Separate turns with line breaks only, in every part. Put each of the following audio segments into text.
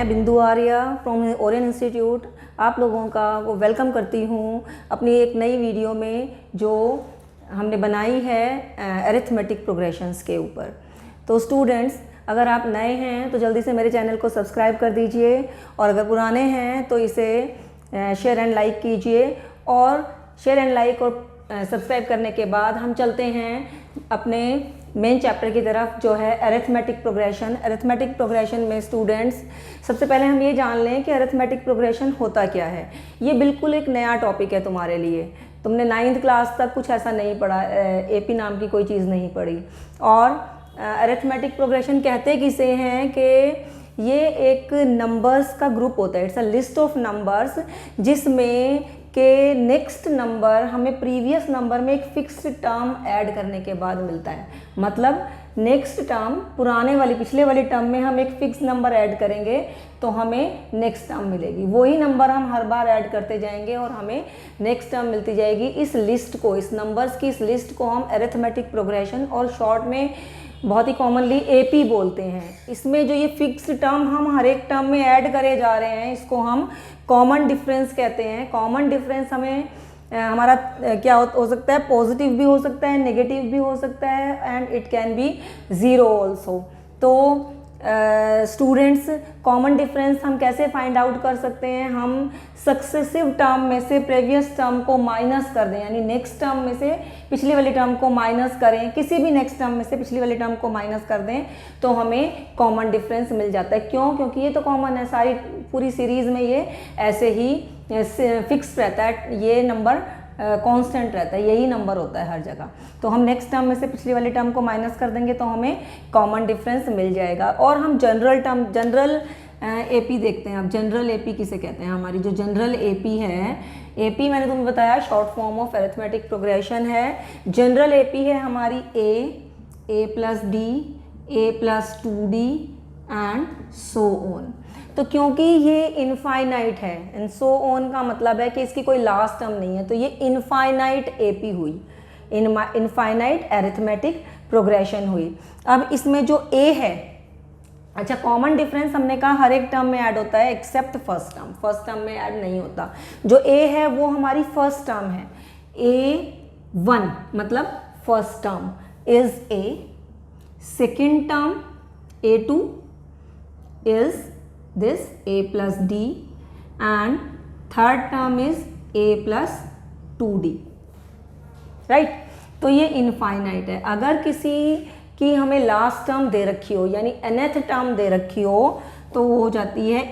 मैं बिंदु Arya from Orion institute आप लोगों का वो वेलकम करती हूँ अपनी एक नई वीडियो में जो हमने बनाई है अरिथमेटिक प्रोग्रेशंस के ऊपर। तो स्टूडेंट्स, अगर आप नए हैं तो जल्दी से मेरे चैनल को सब्सक्राइब कर दीजिए और अगर पुराने हैं तो इसे शेयर एंड लाइक कीजिए। और शेयर एंड लाइक और सब्सक्राइब करने के बाद हम चलते हैं अपने मेन चैप्टर की तरफ, जो है अरिथमेटिक प्रोग्रेशन। अरिथमेटिक प्रोग्रेशन में स्टूडेंट्स सबसे पहले हम ये जान लें कि अरिथमेटिक प्रोग्रेशन होता क्या है। ये बिल्कुल एक नया टॉपिक है तुम्हारे लिए। तुमने 9th क्लास तक कुछ ऐसा नहीं पढ़ा, एपी नाम की कोई चीज़ नहीं पढ़ी। और अरिथमेटिक प्रोग्रेशन कहते किसे हैं कि ये एक नंबर्स का ग्रुप होता है। It's a list of numbers जिसमें के नेक्स्ट नंबर हमें प्रीवियस नंबर में एक फिक्स्ड टर्म ऐड करने के बाद मिलता है। मतलब नेक्स्ट टर्म पुराने वाली पिछले वाली टर्म में हम एक फिक्स नंबर ऐड करेंगे तो हमें नेक्स्ट टर्म मिलेगी। वही नंबर हम हर बार ऐड करते जाएंगे और हमें नेक्स्ट टर्म मिलती जाएगी। इस लिस्ट को, इस नंबर्स की इस लिस्ट को हम अरिथमेटिक प्रोग्रेशन और शॉर्ट में बहुत ही कॉमनली एपी बोलते हैं। इसमें जो ये फिक्स्ड टर्म हम हर एक टर्म में ऐड करे जा रहे हैं इसको हम कॉमन डिफरेंस कहते हैं। कॉमन डिफरेंस हमें हमारा क्या हो सकता है, पॉजिटिव भी हो सकता है, नेगेटिव भी हो सकता है and it can be zero also. तो स्टूडेंट्स, कॉमन डिफरेंस हम कैसे फाइंड आउट कर सकते हैं? हम सक्सेसिव टर्म में से प्रीवियस टर्म को माइनस कर दें, यानी नेक्स्ट टर्म में से पिछली वाली टर्म को माइनस करें, किसी भी नेक्स्ट टर्म में से पिछली वाली टर्म को माइनस कर दें तो हमें कॉमन डिफरेंस मिल जाता है। क्यों? क्योंकि ये तो कॉमन है, सारी पूरी सीरीज़ में ये ऐसे ही फिक्स रहता है, ये नंबर कांस्टेंट रहता है, यही नंबर होता है हर जगह। तो हम नेक्स्ट टर्म में से पिछली वाली टर्म को माइनस कर देंगे तो हमें कॉमन डिफरेंस मिल जाएगा। और हम जनरल एपी देखते हैं। अब जनरल एपी किसे कहते हैं? हमारी जो जनरल एपी है, एपी मैंने तुम्हें बताया short form of arithmetic progression है। जनरल एपी है हमारी a plus d, a plus 2d and so on. तो क्योंकि ये इनफाइनाइट है, एंड सो ऑन का मतलब है कि इसकी कोई लास्ट टर्म नहीं है, तो ये इनफाइनाइट एपी हुई, इनफाइनाइट अरिथमेटिक प्रोग्रेशन हुई। अब इसमें जो ए है, अच्छा कॉमन डिफरेंस हमने कहा हर एक टर्म में ऐड होता है accept first term. First term में ऐड नहीं होता। जो ए है वो हमारी फर्स्ट टर्म है। A1 मतलब first term is a, second term A2 is this a plus d and third term is a plus 2d, right? तो ये इनफाइनाइट है। अगर किसी की हमें लास्ट टर्म दे रखी हो, यानी nth टर्म दे रखी हो, तो वो हो जाती है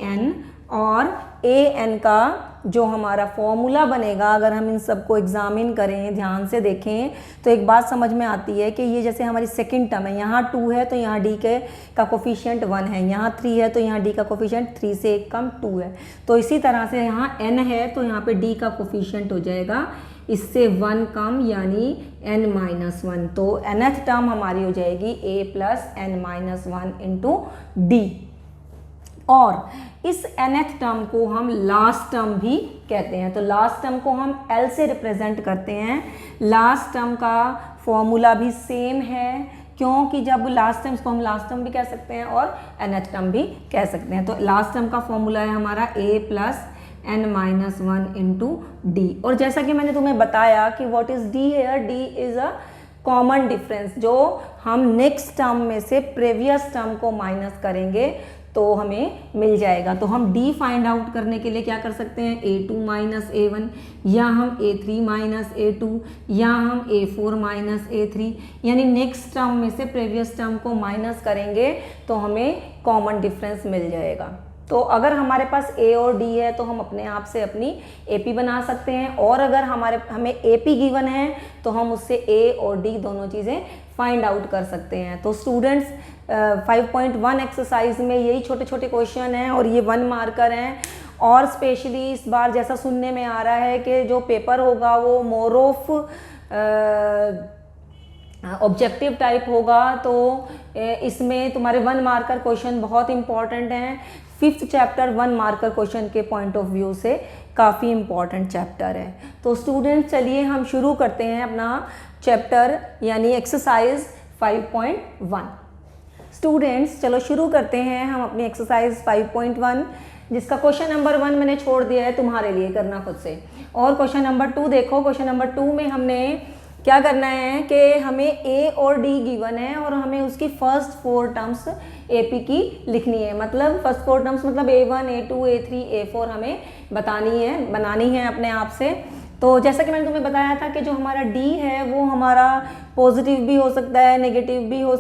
an। और an का जो हमारा फॉर्मूला बनेगा, अगर हम इन सबको एग्जामिन करें, ध्यान से देखें तो एक बात समझ में आती है कि ये जैसे हमारी सेकंड टर्म है, यहाँ 2 है तो यहाँ d का कोफिशिएंट 1 है, यहाँ 3 है तो यहाँ d का कोफिशिएंट 3 से एक कम 2 है। तो इसी तरह से यहाँ n है तो यहाँ पे d का कोफिशिएंट हो जाएगा इससे 1 कम, यानी n-1। तो nth टर्म हमारी हो जाएगी a plus n-1 into D. और इस nth टर्म को हम लास्ट टर्म भी कहते हैं। तो लास्ट टर्म को हम L से रिप्रेजेंट करते हैं। लास्ट टर्म का फॉर्मूला भी सेम है, क्योंकि जब लास्ट टर्म, इसको हम लास्ट टर्म भी कह सकते हैं और nth टर्म भी कह सकते हैं। तो लास्ट टर्म का फॉर्मूला है हमारा a plus n-1 into D. और जैसा कि मैंने तुम्हें बताया कि व्हाट इज डी है, D is a common difference. जो हम नेक्स्ट टर्म में से प्रीवियस टर्म को माइनस करेंगे तो हमें मिल जाएगा। तो हम d फाइंड आउट करने के लिए क्या कर सकते हैं? a2 माइनस a1, या हम a3 माइनस a2, या हम a4 माइनस a3, यानी नेक्स्ट टर्म में से प्रीवियस टर्म को माइनस करेंगे तो हमें कॉमन डिफरेंस मिल जाएगा। तो अगर हमारे पास a और d है तो हम अपने आप से अपनी AP बना सकते हैं। और अगर हमें AP गिवन है तो हम उससे a और d दोनों चीज़ें फाइंड आउट कर सकते हैं। तो स्टूडेंट्स 5.1 एक्सरसाइज में यही छोटे छोटे क्वेश्चन हैं और ये 1 मार्कर हैं। और स्पेशली इस बार जैसा सुनने में आ रहा है कि जो पेपर होगा वो मोर ऑफ ऑब्जेक्टिव टाइप होगा, तो इसमें तुम्हारे 1 मार्कर क्वेश्चन बहुत इंपॉर्टेंट हैं। 5th चैप्टर 1 मार्कर क्वेश्चन के पॉइंट ऑफ व्यू से काफ़ी इंपॉर्टेंट चैप्टर है। तो स्टूडेंट्स चलिए हम शुरू करते हैं अपना चैप्टर यानी एक्सरसाइज 5.1। स्टूडेंट्स चलो शुरू करते हैं हम अपनी एक्सरसाइज 5.1 जिसका क्वेश्चन नंबर 1 मैंने छोड़ दिया है तुम्हारे लिए करना खुद से। और क्वेश्चन नंबर 2 देखो, क्वेश्चन नंबर 2 में हमने क्या करना है कि हमें ए और डी गिवन है और हमें उसकी फर्स्ट 4 टर्म्स एपी की लिखनी है। मतलब फर्स्ट 4 टर्म्स मतलब A1, A2, A3, A4 हमें बनानी है अपने आप से। तो जैसा कि मैंने तुम्हें बताया था कि जो हमारा डी है वो हमारा पॉजिटिव भी हो सकता है, नेगेटिव भी हो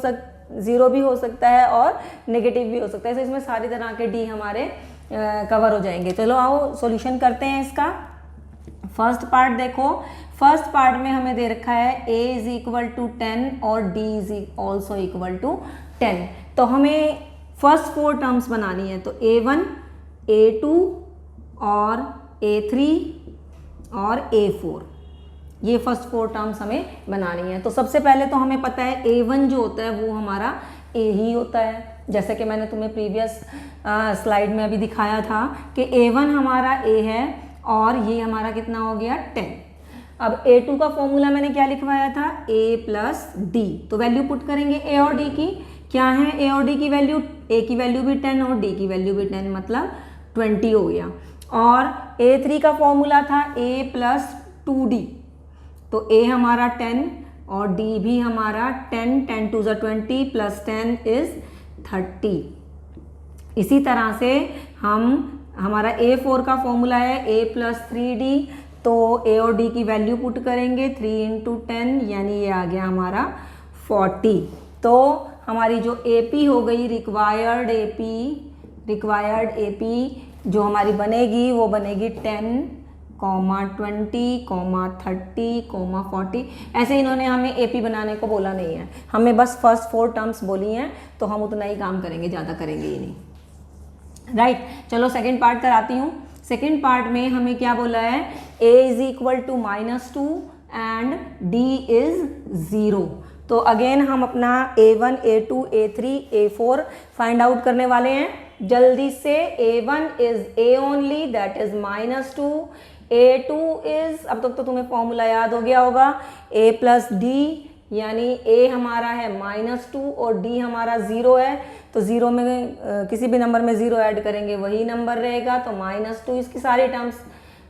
ज़ीरो भी हो सकता है और नेगेटिव भी हो सकता है। तो इसमें सारी तरह के डी हमारे कवर हो जाएंगे। चलो आओ सॉल्यूशन करते हैं इसका। फर्स्ट पार्ट देखो, फर्स्ट पार्ट में हमें दे रखा है a इज इक्वल टू 10 और d is also equal to 10। तो हमें फर्स्ट 4 टर्म्स बनानी है। तो a1, a2 और a3 और a4, ये फर्स्ट 4 टर्म्स हमें बनानी है। तो सबसे पहले तो हमें पता है a1 जो होता है वो हमारा a ही होता है, जैसे कि मैंने तुम्हें प्रीवियस स्लाइड में अभी दिखाया था कि a1 हमारा a है और ये हमारा कितना हो गया 10। अब a2 का फॉर्मूला मैंने क्या लिखवाया था, a प्लस डी। तो वैल्यू पुट करेंगे a और d की। क्या है a और d की वैल्यू, a की वैल्यू भी 10 और d की वैल्यू भी 10, मतलब 20 हो गया। और a3 का फॉर्मूला था a प्लस 2d। तो a हमारा 10 और d भी हमारा 10, 10 टू ज़ 20 प्लस 10 इज 30। इसी तरह से हमारा a4 का फॉर्मूला है a प्लस 3d। तो a और d की वैल्यू पुट करेंगे 3 इंटू 10, यानी ये आ गया हमारा 40। तो हमारी जो AP हो गई रिक्वायर्ड AP जो हमारी बनेगी वो बनेगी 10, 20, 30, 40। ऐसे इन्होंने हमें AP बनाने को बोला नहीं है, हमें बस फर्स्ट 4 टर्म्स बोली हैं, तो हम उतना ही काम करेंगे, ज़्यादा करेंगे ही नहीं। राइट, चलो सेकेंड पार्ट कराती हूँ। सेकेंड पार्ट में हमें क्या बोला है, a is equal to -2 and d is 0। तो अगेन हम अपना a1, a2, a3, a4 find out करने वाले हैं जल्दी से। a1 is a only, that is -2। a2 is, अब तक तो तुम्हें फॉर्मूला याद हो गया होगा, a प्लस डी, यानी a हमारा है -2 और d हमारा 0 है। तो 0 में किसी भी नंबर में 0 ऐड करेंगे वही नंबर रहेगा। तो -2, इसकी सारी टर्म्स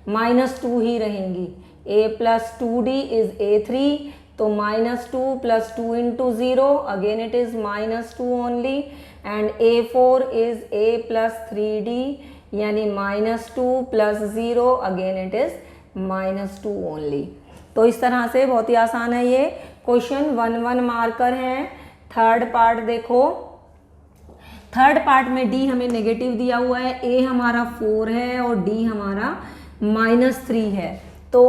-2 ही रहेंगी। a plus 2d is a3। तो -2 plus 2 into 0, again it is -2 only. And a4 is a plus 3d, यानी -2 plus 0, again it is -2 only. तो इस तरह से बहुत ही आसान है ये क्वेश्चन। 1 मार्कर हैं। थर्ड पार्ट देखो, थर्ड पार्ट में d हमें नेगेटिव दिया हुआ है, a हमारा 4 है और d हमारा -3 है। तो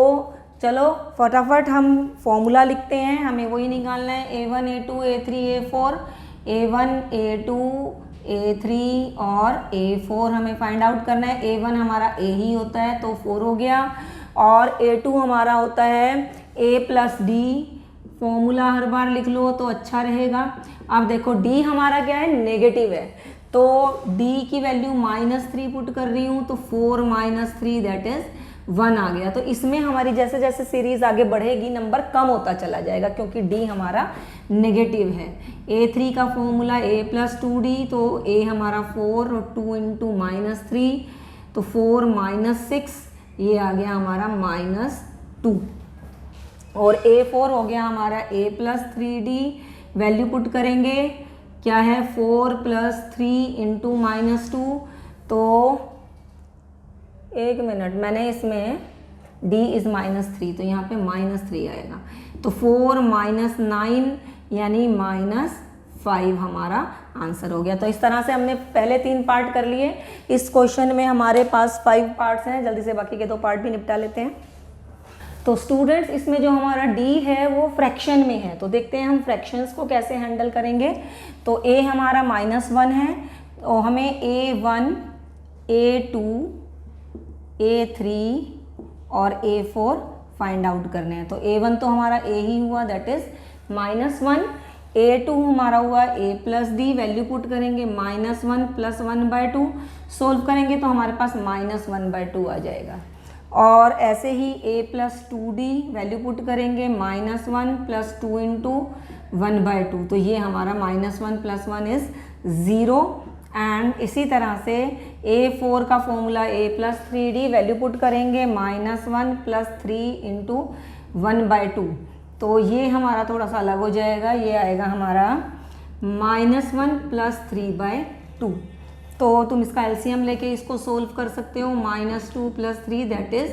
चलो फटाफट हम फॉर्मूला लिखते हैं, हमें वही निकालना है a1, a2, a3, a4। a1, a2, a3 और a4 हमें फाइंड आउट करना है। a1 हमारा a ही होता है तो 4 हो गया, और a2 हमारा होता है a प्लस डी। फॉर्मूला हर बार लिख लो तो अच्छा रहेगा। अब देखो d हमारा क्या है, नेगेटिव है, तो d की वैल्यू -3 पुट कर रही हूँ, तो 4 - 3 दैट इज 1 आ गया। तो इसमें हमारी जैसे जैसे सीरीज आगे बढ़ेगी नंबर कम होता चला जाएगा, क्योंकि d हमारा नेगेटिव है। a3 का फॉर्मूला a प्लस 2d, तो a हमारा 4 और 2 इंटू -3, तो 4 - 6, ये आ गया हमारा -2। और a4 हो गया हमारा a plus 3d। Value put करेंगे, क्या है 4 प्लस 3 इंटू -2। तो एक मिनट, मैंने इसमें d इज -3, तो यहाँ पे -3 आएगा। तो 4 - 9 यानी -5 हमारा आंसर हो गया। तो इस तरह से हमने पहले 3 पार्ट कर लिए। इस क्वेश्चन में हमारे पास 5 पार्ट्स हैं, जल्दी से बाकी के 2 पार्ट भी निपटा लेते हैं। तो स्टूडेंट्स, इसमें जो हमारा d है वो फ्रैक्शन में है, तो देखते हैं हम फ्रैक्शंस को कैसे हैंडल करेंगे। तो a हमारा -1 है, तो हमें a1, a2, a3 और a4 फाइंड आउट करने हैं। तो a1 तो हमारा a ही हुआ, दैट इज -1। a2 हमारा हुआ a plus D, value put करेंगे -1 प्लस 1/2, सोल्व करेंगे तो हमारे पास -1/2 आ जाएगा। और ऐसे ही a plus 2d, value put करेंगे -1 प्लस 2 इंटू 1/2, तो ये हमारा -1 + 1 इज़ 0। एंड इसी तरह से A4 का formula a + 3d value put करेंगे -1 + 3 × 1/2, तो ये हमारा थोड़ा सा अलग हो जाएगा, ये आएगा हमारा -1 + 3/2। तो तुम इसका एलसीएम लेके इसको सोल्व कर सकते हो, -2 + 3 दैट इज़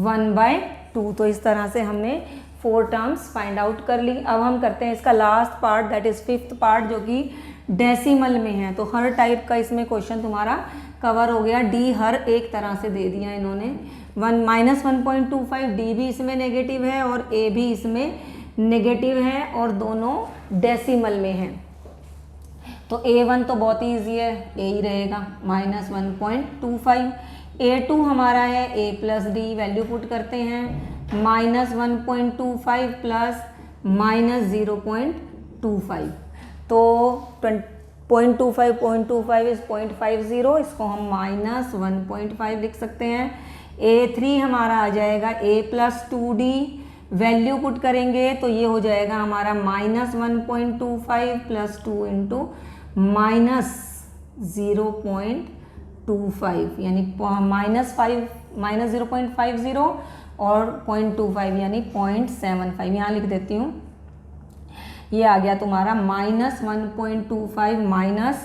1/2। तो इस तरह से हमने 4 टर्म्स फाइंड आउट कर ली। अब हम करते हैं इसका last part that is 5th part, जो कि डेसिमल में है। तो हर टाइप का इसमें क्वेश्चन तुम्हारा कवर हो गया। डी हर एक तरह से दे दिया इन्होंने, -1.25, डी भी इसमें नेगेटिव है और ए भी इसमें नेगेटिव है और दोनों डेसिमल में है। तो A1 तो बहुत ही ईजी है, ए ही रहेगा -1.25। A2 हमारा है a + d, वैल्यू पुट करते हैं -1.25 + -0.25, तो 0.25 इज 0.50, इसको हम -1.5 लिख सकते हैं। A3 हमारा आ जाएगा a + 2d, वैल्यू पुट करेंगे तो ये हो जाएगा हमारा -1.25 + 2 × -0.25 यानी -0.50 और 0.25 यानी 0.75, यहाँ लिख देती हूँ। ये आ गया तुम्हारा -1.25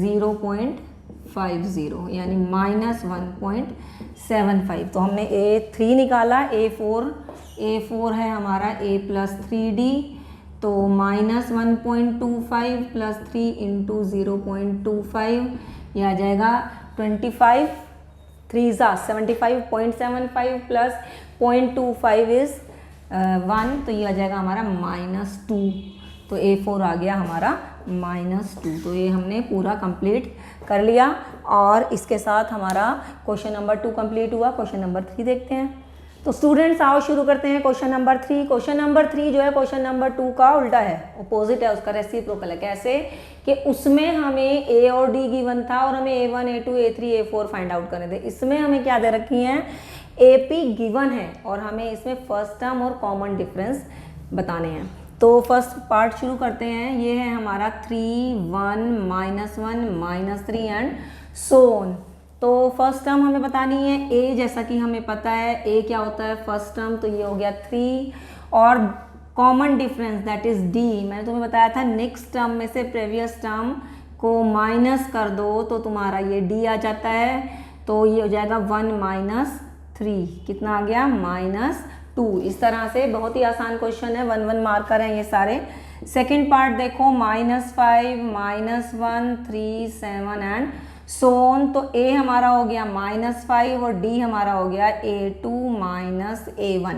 -0.50 यानी -1.75। तो हमने A3 निकाला। A4 है हमारा a + 3d, तो -1.25 + 3 × 0.25, यह आ जाएगा 25, 3 × 75.75 + 0.25 इज़ 1, तो ये आ जाएगा हमारा -2। तो A4 आ गया हमारा -2। तो ये हमने पूरा कंप्लीट कर लिया और इसके साथ हमारा क्वेश्चन नंबर 2 कंप्लीट हुआ। क्वेश्चन नंबर 3 देखते हैं। तो स्टूडेंट्स आओ शुरू करते हैं क्वेश्चन नंबर 3। क्वेश्चन नंबर 3 जो है क्वेश्चन नंबर 2 का उल्टा है, अपोजिट है, उसका रेसिप्रोकल है। कैसे कि उसमें हमें A और D गिवन था और हमें A1 A2 A3 A4 find out करने थे। इसमें हमें क्या दे रखी हैं, AP गिवन है और हमें इसमें फर्स्ट टर्म और कॉमन डिफरेंस बताने हैं। तो फर्स्ट पार्ट शुरू करते हैं। ये है हमारा 3 1 -1 -3 एंड सो ऑन। तो फर्स्ट टर्म हमें बतानी है A, जैसा कि हमें पता है A क्या होता है फर्स्ट टर्म, तो ये हो गया 3 और common difference that is D। मैंने तुम्हें बताया था नेक्स्ट टर्म में से प्रीवियस टर्म को माइनस कर दो तो तुम्हारा ये D आ जाता है, तो ये हो जाएगा 1 - 3, कितना आ गया -2। इस तरह से बहुत ही आसान क्वेश्चन है, 1 मार्कर हैं ये सारे। सेकेंड पार्ट देखो -5 -1 3 7 एंड सो ऑन। तो A हमारा हो गया -5 और D हमारा हो गया A2 - A1,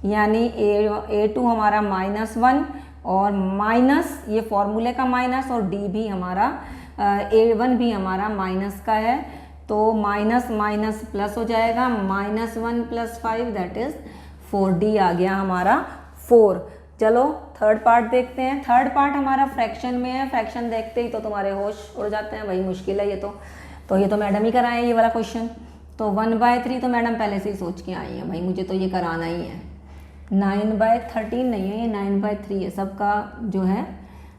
यानी A2 हमारा -1 और माइनस ये फॉर्मूले का माइनस और D भी हमारा A1 भी हमारा माइनस का है, तो माइनस माइनस प्लस हो जाएगा, -1 + 5 दैट इज 4D आ गया हमारा 4। चलो थर्ड पार्ट देखते हैं। थर्ड पार्ट हमारा फ्रैक्शन में है। फ्रैक्शन देखते ही तो तुम्हारे होश उड़ जाते हैं, भाई मुश्किल है ये तो ये तो मैडम ही कराए ये वाला क्वेश्चन। तो 1/3 तो मैडम पहले से ही सोच के आई है, भाई मुझे तो ये कराना ही है। 9/13 नहीं है, ये 9/3 है, सबका जो है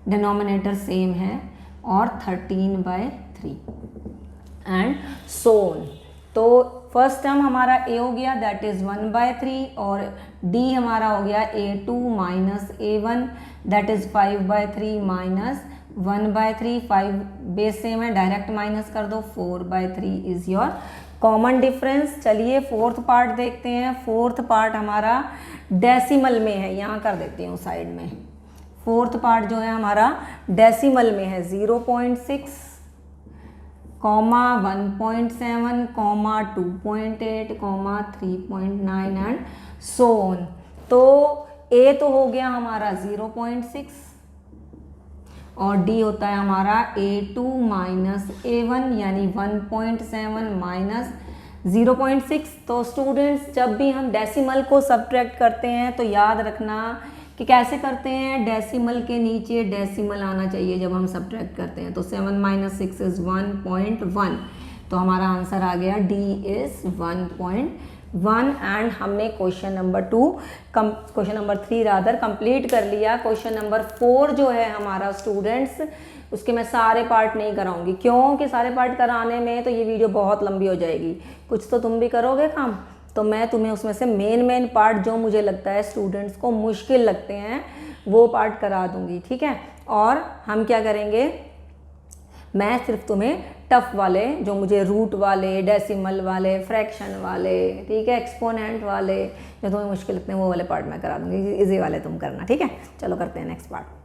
डिनोमिनेटर सेम है और 13/3 एंड सो ऑन। तो फर्स्ट टर्म हमारा A हो गया दैट इज़ 1/3 और D हमारा हो गया A2 - A1 that is 5/3 - 1/3। 5 base same है, डायरेक्ट माइनस कर दो, 4/3 इज़ योर कॉमन डिफरेंस। चलिए फोर्थ पार्ट देखते हैं। फोर्थ पार्ट हमारा डेसिमल में है, यहाँ कर देती हूँ साइड में। फोर्थ पार्ट जो है हमारा डेसिमल में है, 0.6, 1.7, 2.8, 3.9 एंड सो ऑन। तो A तो हो गया हमारा 0.6 और D होता है हमारा A2 - A1 यानी 1.7 - 0.6। तो स्टूडेंट्स जब भी हम डेसिमल को सब्ट्रैक्ट करते हैं तो याद रखना कि कैसे करते हैं, डेसिमल के नीचे डेसिमल आना चाहिए जब हम सब्ट्रैक्ट करते हैं। तो 7 - 6 इज़ 1.1, तो हमारा आंसर आ गया D इज़ 1.1। 1 एंड हमने क्वेश्चन नंबर 3 रादर कंप्लीट कर लिया। क्वेश्चन नंबर 4 जो है हमारा स्टूडेंट्स, उसके मैं सारे पार्ट नहीं कराऊंगी, क्योंकि सारे पार्ट कराने में तो ये वीडियो बहुत लंबी हो जाएगी। कुछ तो तुम भी करोगे काम, तो मैं तुम्हें उसमें से मेन पार्ट जो मुझे लगता है स्टूडेंट्स को मुश्किल लगते हैं वो पार्ट करा दूंगी, ठीक है। और हम क्या करेंगे, मैं सिर्फ तुम्हें टफ वाले, जो मुझे रूट वाले, डेसिमल वाले, फ्रैक्शन वाले, ठीक है, एक्सपोनेंट वाले, जो तुम्हें मुश्किल लगते हैं वो वाले पार्ट मैं करा दूंगी, इजी वाले तुम करना, ठीक है। चलो करते हैं नेक्स्ट पार्ट।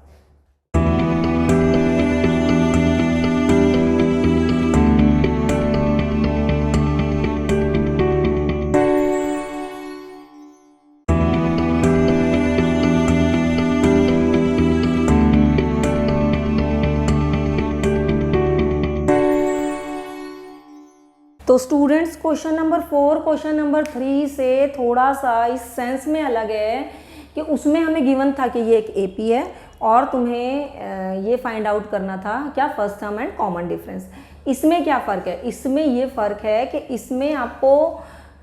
तो students question number 4 question number 3 से थोड़ा सा इस सेंस में अलग है कि उसमें हमें गिवन था कि ये एक एपी है और तुम्हें ये फाइंड आउट करना था क्या, first term and common difference. इसमें क्या फ़र्क है, इसमें ये फ़र्क है कि इसमें आपको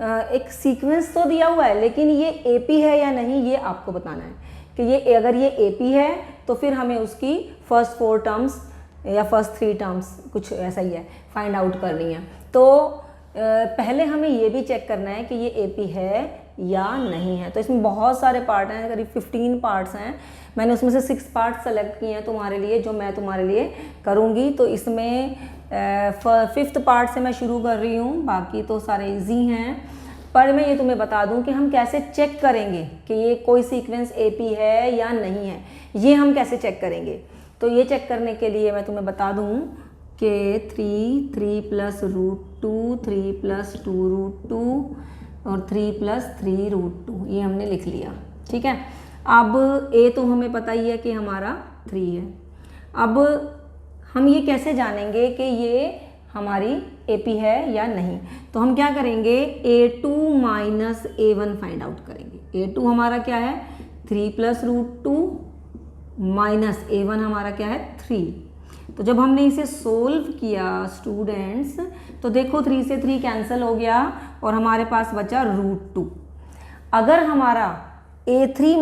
एक सीक्वेंस तो दिया हुआ है, लेकिन ये एपी है या नहीं ये आपको बताना है कि ये अगर ये एपी है तो फिर हमें उसकी फर्स्ट 4 टर्म्स या फर्स्ट 3 टर्म्स कुछ ऐसा ही है फाइंड आउट करनी है। तो पहले हमें ये भी चेक करना है कि ये एपी है या नहीं है। तो इसमें बहुत सारे पार्ट हैं, करीब 15 पार्ट्स हैं। मैंने उसमें से 6 पार्ट सेलेक्ट किए हैं तुम्हारे लिए, जो मैं तुम्हारे लिए करूँगी। तो इसमें 5th पार्ट से मैं शुरू कर रही हूँ, बाकी तो सारे इजी हैं। पर मैं ये तुम्हें बता दूं कि हम कैसे चेक करेंगे कि ये कोई सीक्वेंस एपी है या नहीं है, ये हम कैसे चेक करेंगे। तो ये चेक करने के लिए मैं तुम्हें बता दूं कि 3 + √2, 3 + 2 √2 और 3 + 3 √2, ये हमने लिख लिया, ठीक है। अब ए तो हमें पता ही है कि हमारा 3 है। अब हम ये कैसे जानेंगे कि ये हमारी एपी है या नहीं, तो हम क्या करेंगे, a2 - a1 फाइंड आउट करेंगे। a2 हमारा क्या है 3 + √2 माइनस a1 हमारा क्या है 3। तो जब हमने इसे सोल्व किया स्टूडेंट्स, तो देखो 3 से 3 कैंसिल हो गया और हमारे पास बचा √2। अगर हमारा a3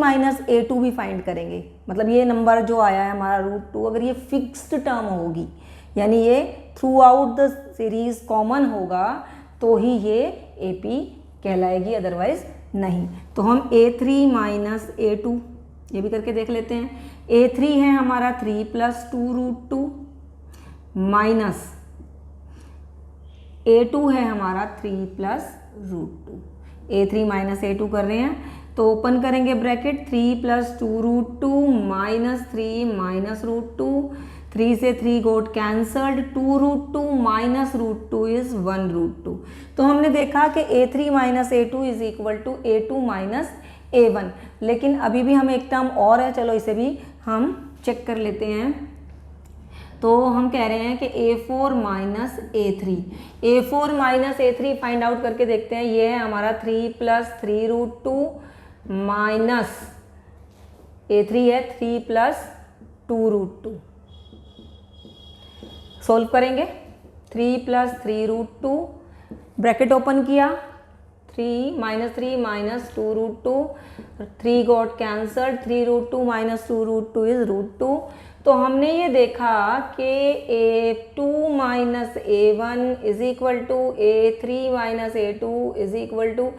- a2 भी फाइंड करेंगे, मतलब ये नंबर जो आया है हमारा √2, अगर ये फिक्स्ड टर्म होगी, यानी ये through out the series common होगा, तो ही ये एपी कहलाएगी, अदरवाइज नहीं। तो हम a3 - a2 ये भी करके देख लेते हैं। a3 है हमारा 3 + 2 √2 माइनस a2 है हमारा 3 + √2। a3 - a2 कर रहे हैं तो ओपन करेंगे ब्रैकेट, 3 + 2 √2 - 3 - √2, 3 से 3 गोट कैंसल्ड, 2 √2 - √2 इज 1 √2। तो हमने देखा कि a3 - a2 is equal to a2 - a1। लेकिन अभी भी हमें एक टर्म और है, चलो इसे भी हम चेक कर लेते हैं। तो हम कह रहे हैं कि a4 - a3, a4 - a3 find out करके देखते हैं। ये है हमारा 3 + 3 √2 माइनस a3 है 3 + 2 √2। सोल्व करेंगे, 3 + 3 √2 ब्रैकेट ओपन किया, 3 - 3 - 2 √2, 3 गॉट कैंसल्ड, 3 √2 - 2 √2 इज √2। तो हमने ये देखा कि a2 - a1 is equal to a3 - a2 is equal to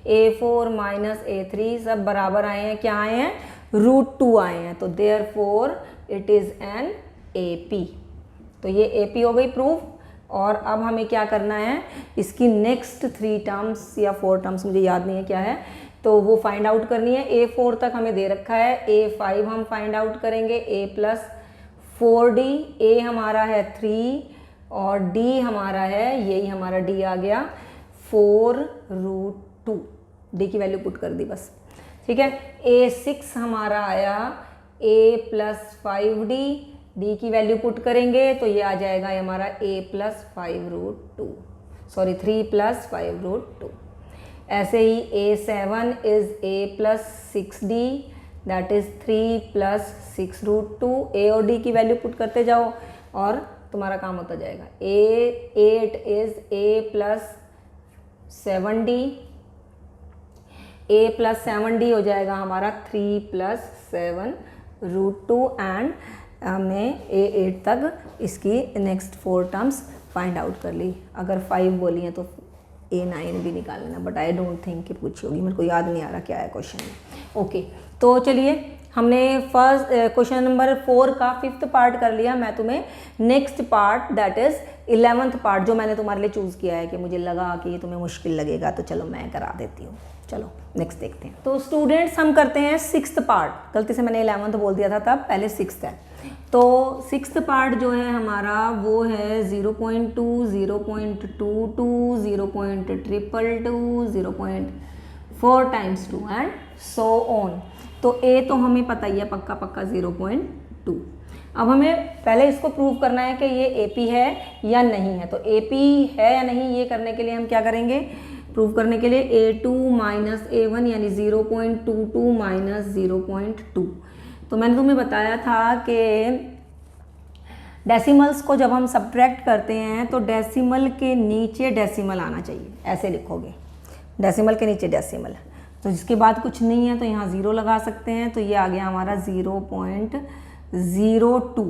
a4 - a3, सब बराबर आए हैं, क्या आए हैं √2 आए हैं। तो therefore it is an AP। तो ये AP हो गई प्रूफ। और अब हमें क्या करना है, इसकी नेक्स्ट 3 टर्म्स या 4 टर्म्स मुझे याद नहीं है क्या है, तो वो फाइंड आउट करनी है। a4 तक हमें दे रखा है, a5 हम फाइंड आउट करेंगे, a + 4d, a हमारा है 3 और d हमारा है, यही हमारा d आ गया 4 √2, d की वैल्यू पुट कर दी बस, ठीक है। a6 हमारा आया a + 5d, d की वैल्यू पुट करेंगे तो ये आ जाएगा हमारा a + 5 √2, सॉरी 3 + 5 √2। ऐसे ही a7 is a + 6d, that is 3 + 6 √2। a और d की वैल्यू पुट करते जाओ और तुम्हारा काम होता जाएगा। a8 is a + 7d, a plus 7d हो जाएगा हमारा 3 प्लस 7√2 एंड हमने a8 तक इसकी नेक्स्ट 4 टर्म्स फाइंड आउट कर ली। अगर 5 बोली हैं तो a9 भी निकाल लेना, बट आई डोंट थिंक कि पूछी होगी, मेरे को याद नहीं आ रहा क्या है क्वेश्चन में। ओके, तो चलिए हमने फर्स्ट क्वेश्चन नंबर 4 का 5th पार्ट कर लिया। मैं तुम्हें next part that is 11th part जो मैंने तुम्हारे लिए चूज़ किया है कि मुझे लगा कि ये तुम्हें मुश्किल लगेगा, तो चलो मैं करा देती हूँ। चलो नेक्स्ट देखते हैं। तो स्टूडेंट्स हम करते हैं 6th पार्ट। गलती से मैंने 11th बोल दिया था, तब पहले 6th है। तो 6th पार्ट जो है हमारा वो है 0.2, 0.22, 0.222, 0.4 टाइम्स 2 एंड सो ऑन। तो ए तो हमें पता ही है पक्का पक्का 0.2। अब हमें पहले इसको प्रूव करना है कि ये AP है या नहीं है। तो AP है या नहीं ये करने के लिए हम क्या करेंगे, प्रूव करने के लिए A2 माइनस A1 यानी 0.22 माइनस 0.2। तो मैंने तुम्हें बताया था कि डेसिमल्स को जब हम सब्ट्रैक्ट करते हैं तो डेसिमल के नीचे डेसिमल आना चाहिए, ऐसे लिखोगे, डेसिमल के नीचे डेसिमल। तो जिसके बाद कुछ नहीं है तो यहाँ 0 लगा सकते हैं, तो ये आ गया हमारा 0.02।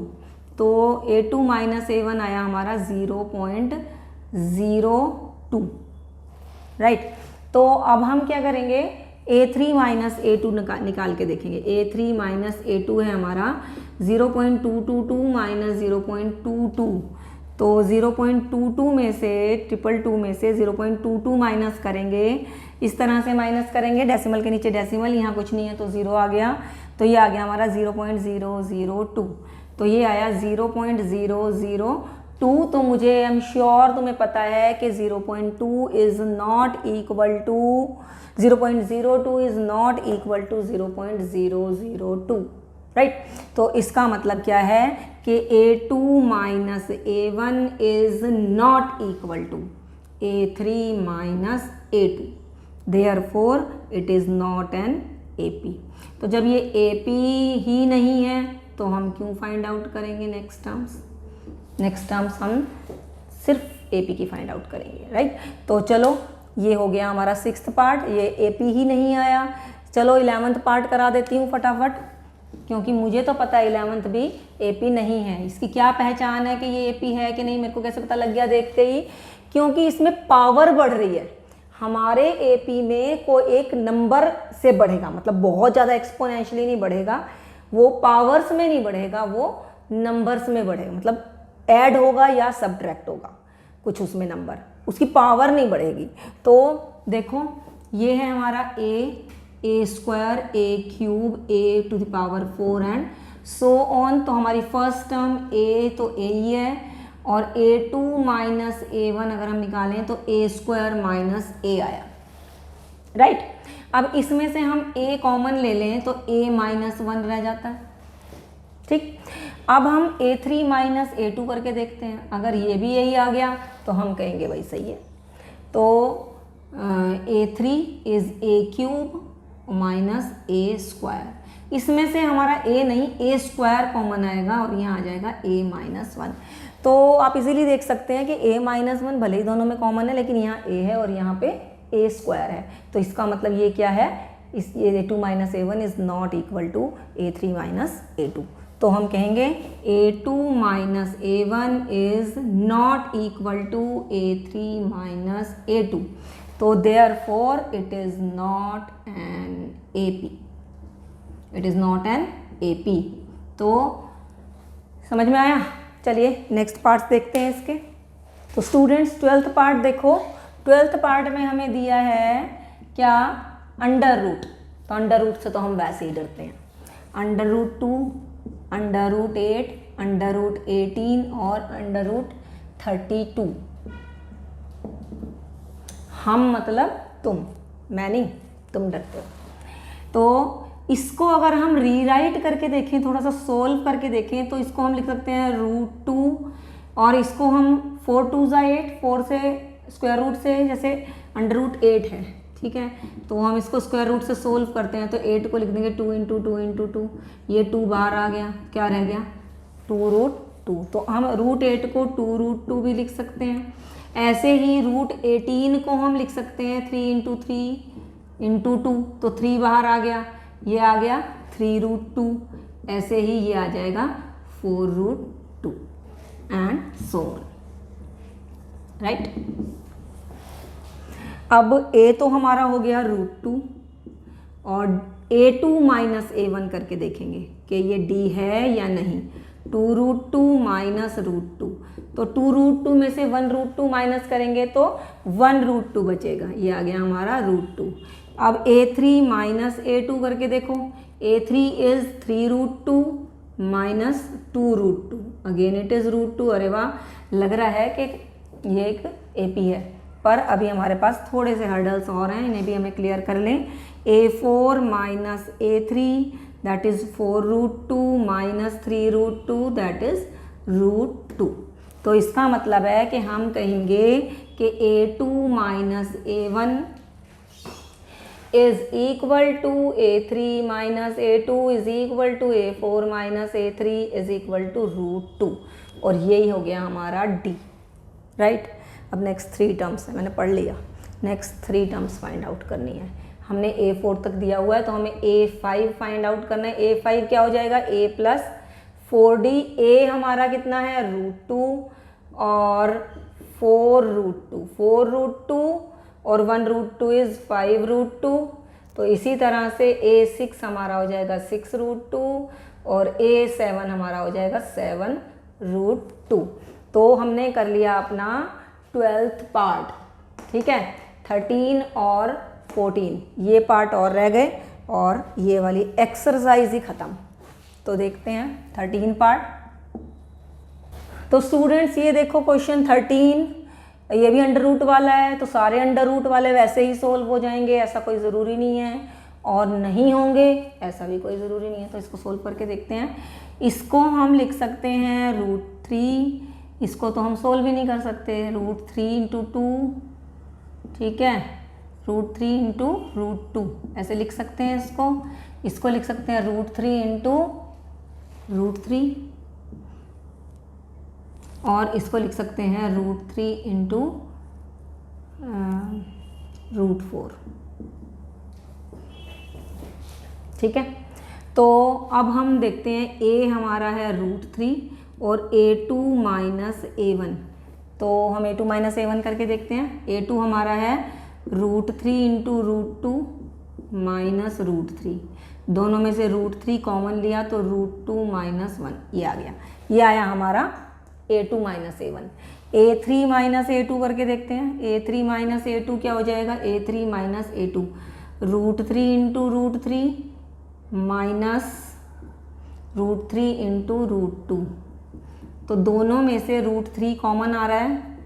तो A2 माइनस A1 आया हमारा 0.02, राइट। तो अब हम क्या करेंगे, A3 माइनस A2 निकाल के देखेंगे। A3 माइनस A2 है हमारा 0.222 माइनस 0.22। तो 0.22 में से 222 में से 0.22 माइनस करेंगे, इस तरह से माइनस करेंगे, डेसिमल के नीचे डेसिमल, यहाँ कुछ नहीं है तो 0 आ गया। तो ये आ गया हमारा 0.002। तो ये आया 0.002। तो मुझे आई एम श्योर तुम्हें पता है कि 0.2 is not equal to 0.02 is not equal to 0.002, right. तो इसका मतलब क्या है कि A2 minus A1 is not equal to A3 minus A2, therefore it is not an AP। तो जब ये AP ही नहीं है तो हम क्यों फाइंड आउट करेंगे नेक्स्ट टर्म्स हम सिर्फ AP की फाइंड आउट करेंगे, राइट। तो चलो ये हो गया हमारा 6th पार्ट, ये AP ही नहीं आया। चलो 11th पार्ट करा देती हूँ फटाफट, क्योंकि मुझे तो पता है 11th भी AP नहीं है। इसकी क्या पहचान है कि ये AP है कि नहीं, मेरे को कैसे पता लग गया देखते ही, क्योंकि इसमें पावर बढ़ रही है। हमारे AP में कोई एक नंबर से बढ़ेगा, मतलब बहुत ज़्यादा एक्सपोनेंशियली नहीं बढ़ेगा, वो पावर्स में नहीं बढ़ेगा, वो नंबर्स में बढ़ेगा, मतलब ऐड होगा या सब्ट्रैक्ट होगा कुछ उसमें नंबर, उसकी पावर नहीं बढ़ेगी। तो देखो ये है हमारा a square, a cube, a to the power 4 and so on. तो हमारी फर्स्ट टर्म a तो a ही है, और A2 माइनस A1 अगर हम निकालें तो A स्क्वायर माइनस A आया, राइट। अब इसमें से हम A कॉमन ले लें तो A माइनस 1 रह जाता है, ठीक। अब हम A3 माइनस A2 करके देखते हैं, अगर ये भी यही आ गया तो हम कहेंगे भाई सही है। तो A3 is A cube minus A square, इसमें से हमारा A नहीं A स्क्वायर कॉमन आएगा और यहाँ आ जाएगा A माइनस 1। तो आप इजीली देख सकते हैं कि A माइनस 1 भले ही दोनों में कॉमन है, लेकिन यहाँ A है और यहाँ पे A स्क्वायर है। तो इसका मतलब ये क्या है, इस ये A2 minus A1 is not equal to A3 minus A2। तो हम कहेंगे A2 minus A1 is not equal to A3 minus A2। तो therefore it is not an AP, it is not an AP। तो समझ में आया। चलिए next parts देखते हैं इसके। तो स्टूडेंट्स 12th पार्ट देखो, 12th पार्ट में हमें दिया है क्या, अंडर रूट। तो अंडर रूट से तो हम वैसे ही डरते हैं, under root 2, under root 8, under root 18 और अंडर रूट 32। हम मतलब तुम, मैं नहीं, तुम डरते हो। तो इसको अगर हम रीराइट करके देखें, थोड़ा सा सोल्व करके देखें, तो इसको हम लिख सकते हैं √2 और इसको हम 4 2 8, 4 से स्क्वायर रूट से, जैसे अंडर रूट 8 है, ठीक है, तो हम इसको स्क्वायर रूट से सोल्व करते हैं। तो 8 को लिख देंगे 2 इंटू 2 इंटू 2, ये 2 बाहर आ गया, क्या रह गया 2√2। तो हम √8 को 2√2 भी लिख सकते हैं। ऐसे ही √18 को हम लिख सकते हैं 3 इंटू 3 इंटू 2, तो 3 बाहर आ गया, ये आ गया 3√2, ऐसे ही ये आ जाएगा 4√2 एंड सो ऑन, राइट। अब a तो हमारा हो गया √2 और a2 माइनस a1 करके देखेंगे कि ये d है या नहीं। 2√2 माइनस √2, तो 2√2 में से 1√2 माइनस करेंगे तो 1√2 बचेगा, ये आ गया हमारा √2। अब a3 माइनस a2 करके देखो, a3 is 3√2 minus 2√2, again it is √2। अरे वाह, लग रहा है कि ये एक AP है, पर अभी हमारे पास थोड़े से हर्डल्स और हैं, इन्हें भी हमें क्लियर कर लें। a4 minus a3 that is 4√2 minus 3√2 that is √2। तो इसका मतलब है कि हम कहेंगे कि a2 minus a1 is equal to a3 minus a2 is equal to a4 minus a3 is equal to √2, और यही हो गया हमारा D, राइट। अब नेक्स्ट 3 टर्म्स है, मैंने पढ़ लिया, नेक्स्ट 3 टर्म्स फाइंड आउट करनी है। हमने a4 तक दिया हुआ है तो हमें a5 फाइंड आउट करना है। a5 क्या हो जाएगा, a प्लस 4d, a हमारा कितना है √2 और 4√2, 4√2 और 1√2 इज़ 5√2, तो इसी तरह से a6 हमारा हो जाएगा 6√2 और a7 हमारा हो जाएगा 7√2। तो हमने कर लिया अपना 12th पार्ट, ठीक है। 13 और 14 ये पार्ट और रह गए और ये वाली एक्सरसाइज ही ख़त्म। तो देखते हैं 13 पार्ट। तो स्टूडेंट्स ये देखो क्वेश्चन 13, ये भी अंडर रूट वाला है, तो सारे अंडर रूट वाले वैसे ही सोल्व हो जाएंगे, ऐसा कोई ज़रूरी नहीं है, और नहीं होंगे ऐसा भी कोई ज़रूरी नहीं है। तो इसको सोल्व करके देखते हैं। इसको हम लिख सकते हैं √3, इसको तो हम सोल्व भी नहीं कर सकते, √3 × 2, ठीक है, √3 × √2 ऐसे लिख सकते हैं इसको। इसको लिख सकते हैं √3 × √3, और इसको लिख सकते हैं √3 × √4, ठीक है। तो अब हम देखते हैं a हमारा है √3 और a2 माइनस a1, तो हम a2 माइनस a1 करके देखते हैं। a2 हमारा है √3 × √2 माइनस √3, दोनों में से √3 कॉमन लिया तो √2 माइनस 1, ये आ गया, ये आया हमारा a2 minus a1। a3 minus a2 करके देखते हैं। a3 माइनस a2 क्या हो जाएगा, a3 माइनस a2, √3 × √3 माइनस √3 × √2, तो दोनों में से √3 कॉमन आ रहा है,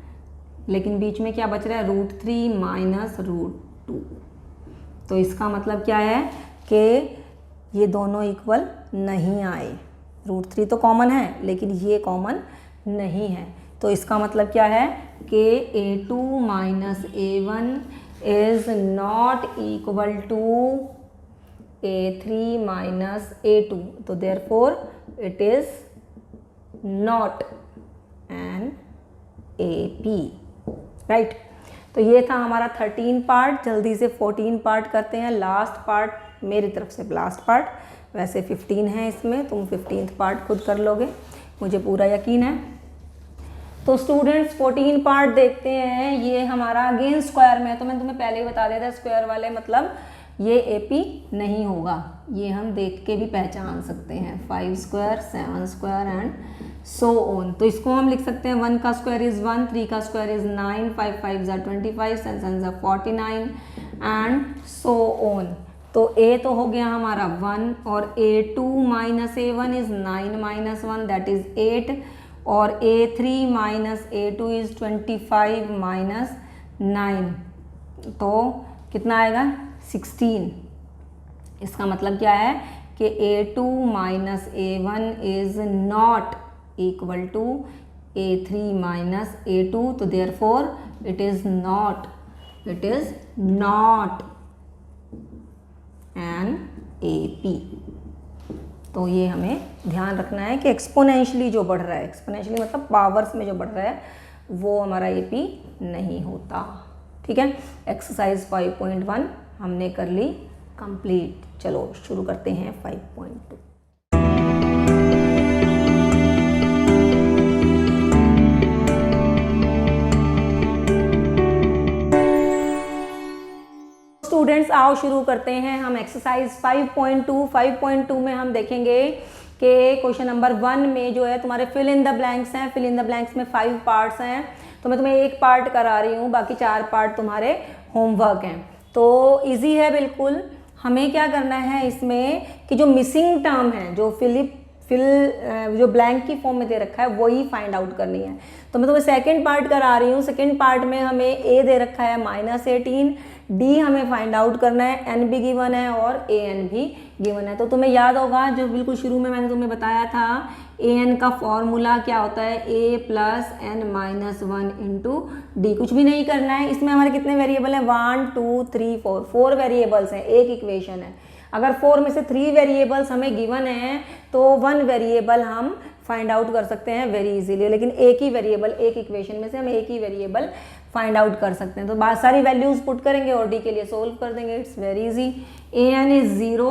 लेकिन बीच में क्या बच रहा है, √3 माइनस √2। तो इसका मतलब क्या है कि ये दोनों इक्वल नहीं आए, √3 तो कॉमन है लेकिन ये कॉमन नहीं है। तो इसका मतलब क्या है कि a2 minus a1 is not equal to a3 minus a2, तो therefore it is not an AP, right. तो ये था हमारा 13 पार्ट। जल्दी से 14 पार्ट करते हैं, लास्ट पार्ट मेरी तरफ से, लास्ट पार्ट, वैसे 15 है इसमें, तुम 15th पार्ट खुद कर लोगे, मुझे पूरा यकीन है। तो स्टूडेंट्स 14 पार्ट देखते हैं। ये हमारा अगेन स्क्वायर में है, तो मैंने तुम्हें पहले ही बता दिया था स्क्वायर वाले मतलब ये AP नहीं होगा, ये हम देख के भी पहचान सकते हैं। 5 square, 7 square and so on. तो इसको हम लिख सकते हैं 1 का स्क्वायर इज़ 1, 3 का square is 9, 5 5 25, 7 7 49 and so on. तो A तो हो गया हमारा 1 और A2 minus A1 is 9 minus 1 that is 8 और A3 minus A2 is 25 minus 9, तो कितना आएगा 16। इसका मतलब क्या है कि A2 minus A1 is not equal to A3 minus A2, तो therefore it is not an AP। तो ये हमें ध्यान रखना है कि एक्सपोनेंशियली जो बढ़ रहा है, एक्सपोनेंशियली मतलब पावर्स में जो बढ़ रहा है, वो हमारा AP नहीं होता, ठीक है। एक्सरसाइज 5.1 हमने कर ली कंप्लीट। चलो शुरू करते हैं 5.2। स्टूडेंट्स आओ शुरू करते हैं हम एक्सरसाइज 5.2। 5.2 में हम देखेंगे कि क्वेश्चन नंबर 1 में जो है तुम्हारे फिल इन द ब्लैंक्स हैं। फिल इन द ब्लैंक्स में 5 पार्ट्स हैं, तो मैं तुम्हें एक पार्ट करा रही हूँ, बाकी 4 पार्ट तुम्हारे होमवर्क हैं। तो इजी है बिल्कुल। हमें क्या करना है इसमें कि जो मिसिंग टर्म है, जो जो ब्लैंक की फॉर्म में दे रखा है वही फाइंड आउट करनी है। तो मैं तुम्हें सेकंड पार्ट करा रही हूँ। सेकंड पार्ट में हमें ए दे रखा है -18, डी हमें फाइंड आउट करना है, एन भी गिवन है और ए एन भी गिवन है। तो तुम्हें याद होगा जो बिल्कुल शुरू में मैंने तुम्हें बताया था, ए एन का फॉर्मूला क्या होता है, a + n - 1 × d। कुछ भी नहीं करना है। इसमें हमारे कितने वेरिएबल हैं, 1 2 3 4 वेरिएबल्स हैं, एक इक्वेशन है। अगर 4 में से 3 वेरिएबल्स हमें गिवन हैं तो 1 वेरिएबल हम फाइंड आउट कर सकते हैं वेरी इजीली। लेकिन एक ही वेरिएबल, एक इक्वेशन में से हम एक ही वेरिएबल फाइंड आउट कर सकते हैं। तो बहुत सारी वैल्यूज पुट करेंगे और डी के लिए सोल्व कर देंगे। It's very easy. A n is 0,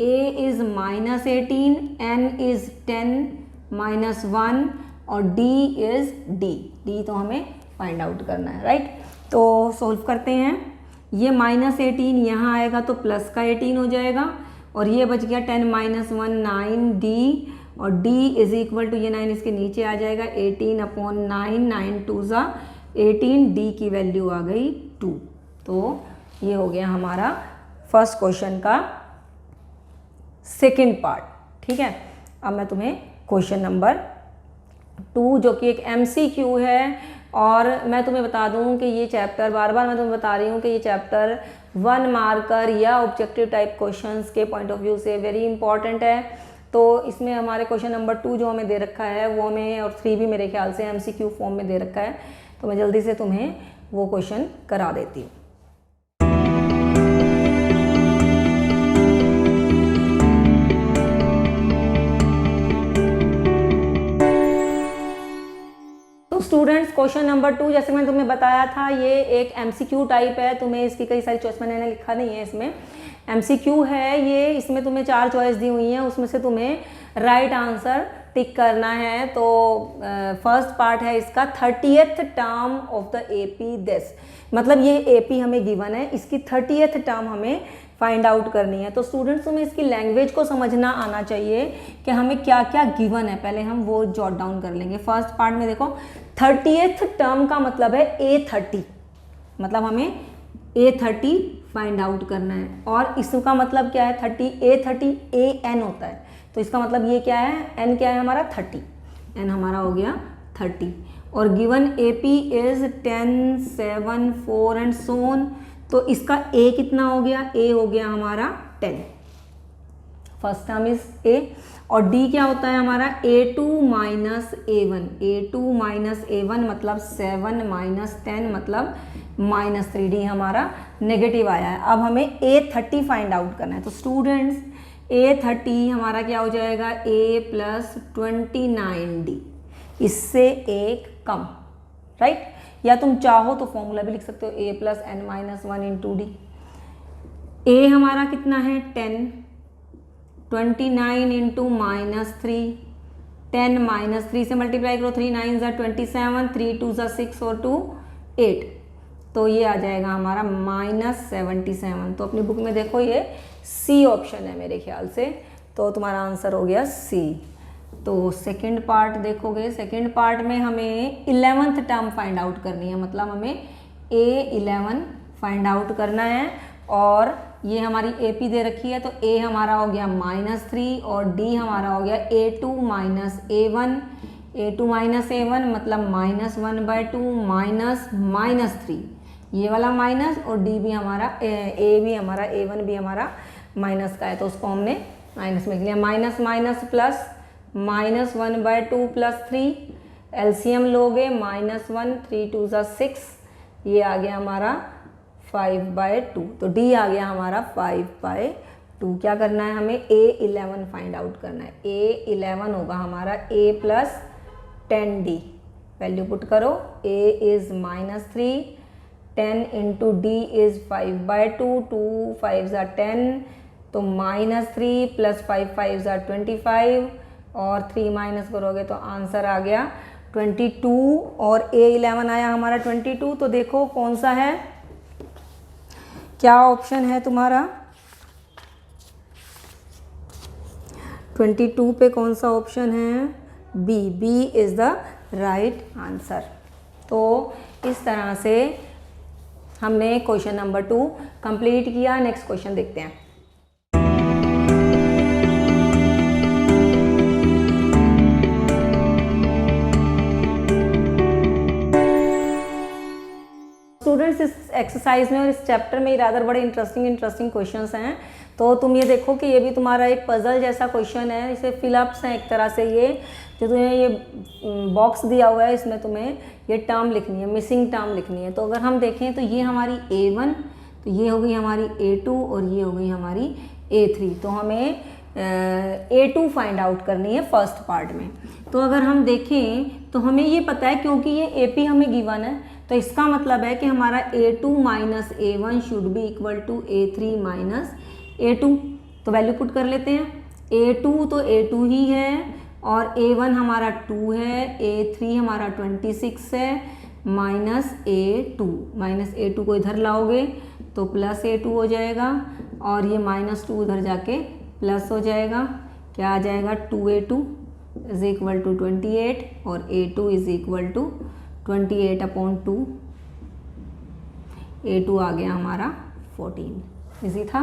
A is -18, n is 10 - 1 और डी इज डी तो हमें फाइंड आउट करना है, राइट। तो सोल्व करते हैं। ये -18 यहाँ आएगा तो प्लस का 18 हो जाएगा और ये बच गया 10 - 1 9 डी और d इज इक्वल टू, ये 9 इसके नीचे आ जाएगा, 18/9, 9 2 18, d की वैल्यू आ गई 2। तो ये हो गया हमारा फर्स्ट क्वेश्चन का सेकंड पार्ट। ठीक है, अब मैं तुम्हें क्वेश्चन नंबर 2 जो कि एक MCQ है, और मैं तुम्हें बता दूं कि ये चैप्टर, बार बार मैं तुम्हें बता रही हूँ कि ये चैप्टर 1 मार्कर या ऑब्जेक्टिव टाइप क्वेश्चंस के पॉइंट ऑफ व्यू से वेरी इंपॉर्टेंट है। तो इसमें हमारे क्वेश्चन नंबर 2 जो हमें दे रखा है वो हमें, और 3 भी मेरे ख्याल से MCQ फॉर्म में दे रखा है, तो मैं जल्दी से तुम्हें वो क्वेश्चन करा देती हूँ। स्टूडेंट्स क्वेश्चन नंबर 2 जैसे मैंने तुम्हें बताया था ये एक MCQ टाइप है। तुम्हें इसकी कई सारी चॉइस मैंने लिखा नहीं है, इसमें MCQ है ये। इसमें तुम्हें 4 चॉइस दी हुई हैं, उसमें से तुम्हें राइट आंसर टिक करना है। तो फर्स्ट पार्ट है इसका 30th term of the AP this, मतलब ये AP हमें गिवन है, इसकी 30th टर्म हमें फाइंड आउट करनी है। तो स्टूडेंट्स तुम्हें इसकी लैंग्वेज को समझना आना चाहिए कि हमें क्या क्या गिवन है, पहले हम वो जॉट डाउन कर लेंगे। फर्स्ट पार्ट में देखो 30th टर्म का मतलब है A30, मतलब हमें A30 फाइंड आउट करना है। और इसका मतलब क्या है, A30 AN होता है, तो इसका मतलब ये क्या है, N क्या है हमारा 30, N हमारा हो गया 30। और given AP is 10 7 4 and so on, तो इसका A कितना हो गया, A हो गया हमारा 10, फर्स्ट टर्म इज A। और D क्या होता है हमारा, A2 - A1, A2 - A1 मतलब 7 - 10 मतलब -3, D हमारा नेगेटिव आया है। अब हमें A30 फाइंड आउट करना है। तो स्टूडेंट्स A30 हमारा क्या हो जाएगा, A + 29D, इससे एक कम, राइट। या तुम चाहो तो फॉर्मूला भी लिख सकते हो, A + n - 1 × D। A हमारा कितना है 10, 29 × -3, 10 - 3 से मल्टीप्लाई करो, 3 9 = 27, 3 2 = 6 और 2 8, तो ये आ जाएगा हमारा -77। तो अपनी बुक में देखो ये C ऑप्शन है मेरे ख्याल से, तो तुम्हारा आंसर हो गया C। तो सेकंड पार्ट देखोगे, सेकंड पार्ट में हमें 11th टर्म फाइंड आउट करनी है, मतलब हमें A11 फाइंड आउट करना है। और ये हमारी AP दे रखी है, तो A हमारा हो गया -3 और D हमारा हो गया A2 - A1, A2 - A1 मतलब -1/2 -3, ये वाला माइनस, और D भी हमारा, A भी हमारा, A1 भी हमारा माइनस का है, तो उसको हमने माइनस में लिया। माइनस माइनस प्लस, -1/2 + 3, एलसीएम लोगे -1, 3 2 = 6, ये आ गया हमारा 5/2, तो D आ गया हमारा 5/2। क्या करना है हमें, A11 फाइंड आउट करना है। A11 होगा हमारा A + 10D, वैल्यू पुट करो, A is -3, 10 into D is 5/2, 2 5 ज़ा 10, तो -3 प्लस 5 5 ज़ा 25, और 3 माइनस करोगे तो आंसर आ गया 22, और A11 आया हमारा 22। तो देखो कौन सा है, क्या ऑप्शन है तुम्हारा 22 पे कौन सा ऑप्शन है, B is the right answer. तो इस तरह से हमने क्वेश्चन नंबर 2 कंप्लीट किया। नेक्स्ट क्वेश्चन देखते हैं। स्टूडेंट्स, इस एक्सरसाइज में और इस चैप्टर में रादर बड़े इंटरेस्टिंग क्वेश्चंस हैं। तो तुम ये देखो कि ये भी तुम्हारा एक पजल जैसा क्वेश्चन है, इसे फिलअप्स हैं एक तरह से। ये जो तुम्हें ये बॉक्स दिया हुआ है, इसमें तुम्हें ये टर्म लिखनी है, मिसिंग टर्म लिखनी है। तो अगर हम देखें तो ये हमारी A1, तो ये हो गई हमारी A2, और ये हो गई हमारी A3। तो हमें A2 फाइंड आउट करनी है फर्स्ट पार्ट में। तो अगर हम देखें तो हमें ये पता है, क्योंकि ये AP हमें गिवन है, तो इसका मतलब है कि हमारा A2 minus A1 should be equal to A3 minus A2। तो वैल्यू पुट कर लेते हैं। A2 तो A2 ही है, और A1 हमारा 2 है, A3 हमारा 26 है, माइनस A2 को इधर लाओगे तो प्लस A2 हो जाएगा, और ये -2 उधर जाके प्लस हो जाएगा। क्या आ जाएगा, 2A2 इज इक्वल टू 28, और A2 is equal to 28/2। A2 आ गया हमारा 14। इजी था,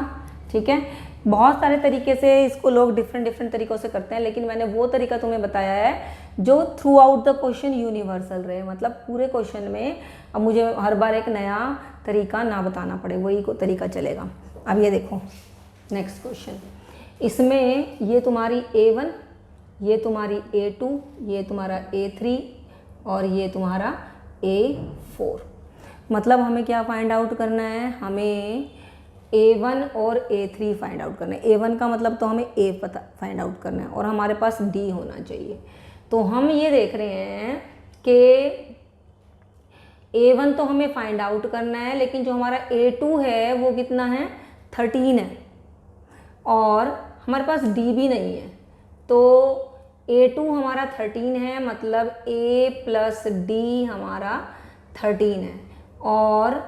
ठीक है। बहुत सारे तरीके से इसको लोग डिफरेंट तरीक़ों से करते हैं, लेकिन मैंने वो तरीका तुम्हें बताया है जो through out the question universal रहे। मतलब पूरे क्वेश्चन में अब मुझे हर बार एक नया तरीका ना बताना पड़े, वही को तरीका चलेगा। अब ये देखो नेक्स्ट क्वेश्चन, इसमें ये तुम्हारी A1, ये तुम्हारी A2, ये तुम्हारा A3, और ये तुम्हारा A4। मतलब हमें क्या फाइंड आउट करना है, हमें A1 और A3 फाइंड आउट करना है। A1 का मतलब तो हमें A पता फाइंड आउट करना है, और हमारे पास D होना चाहिए। तो हम ये देख रहे हैं कि A1 तो हमें फाइंड आउट करना है, लेकिन जो हमारा A2 है वो कितना है, 13 है, और हमारे पास D भी नहीं है। तो A2 हमारा 13 है, मतलब A प्लस D हमारा 13 है, और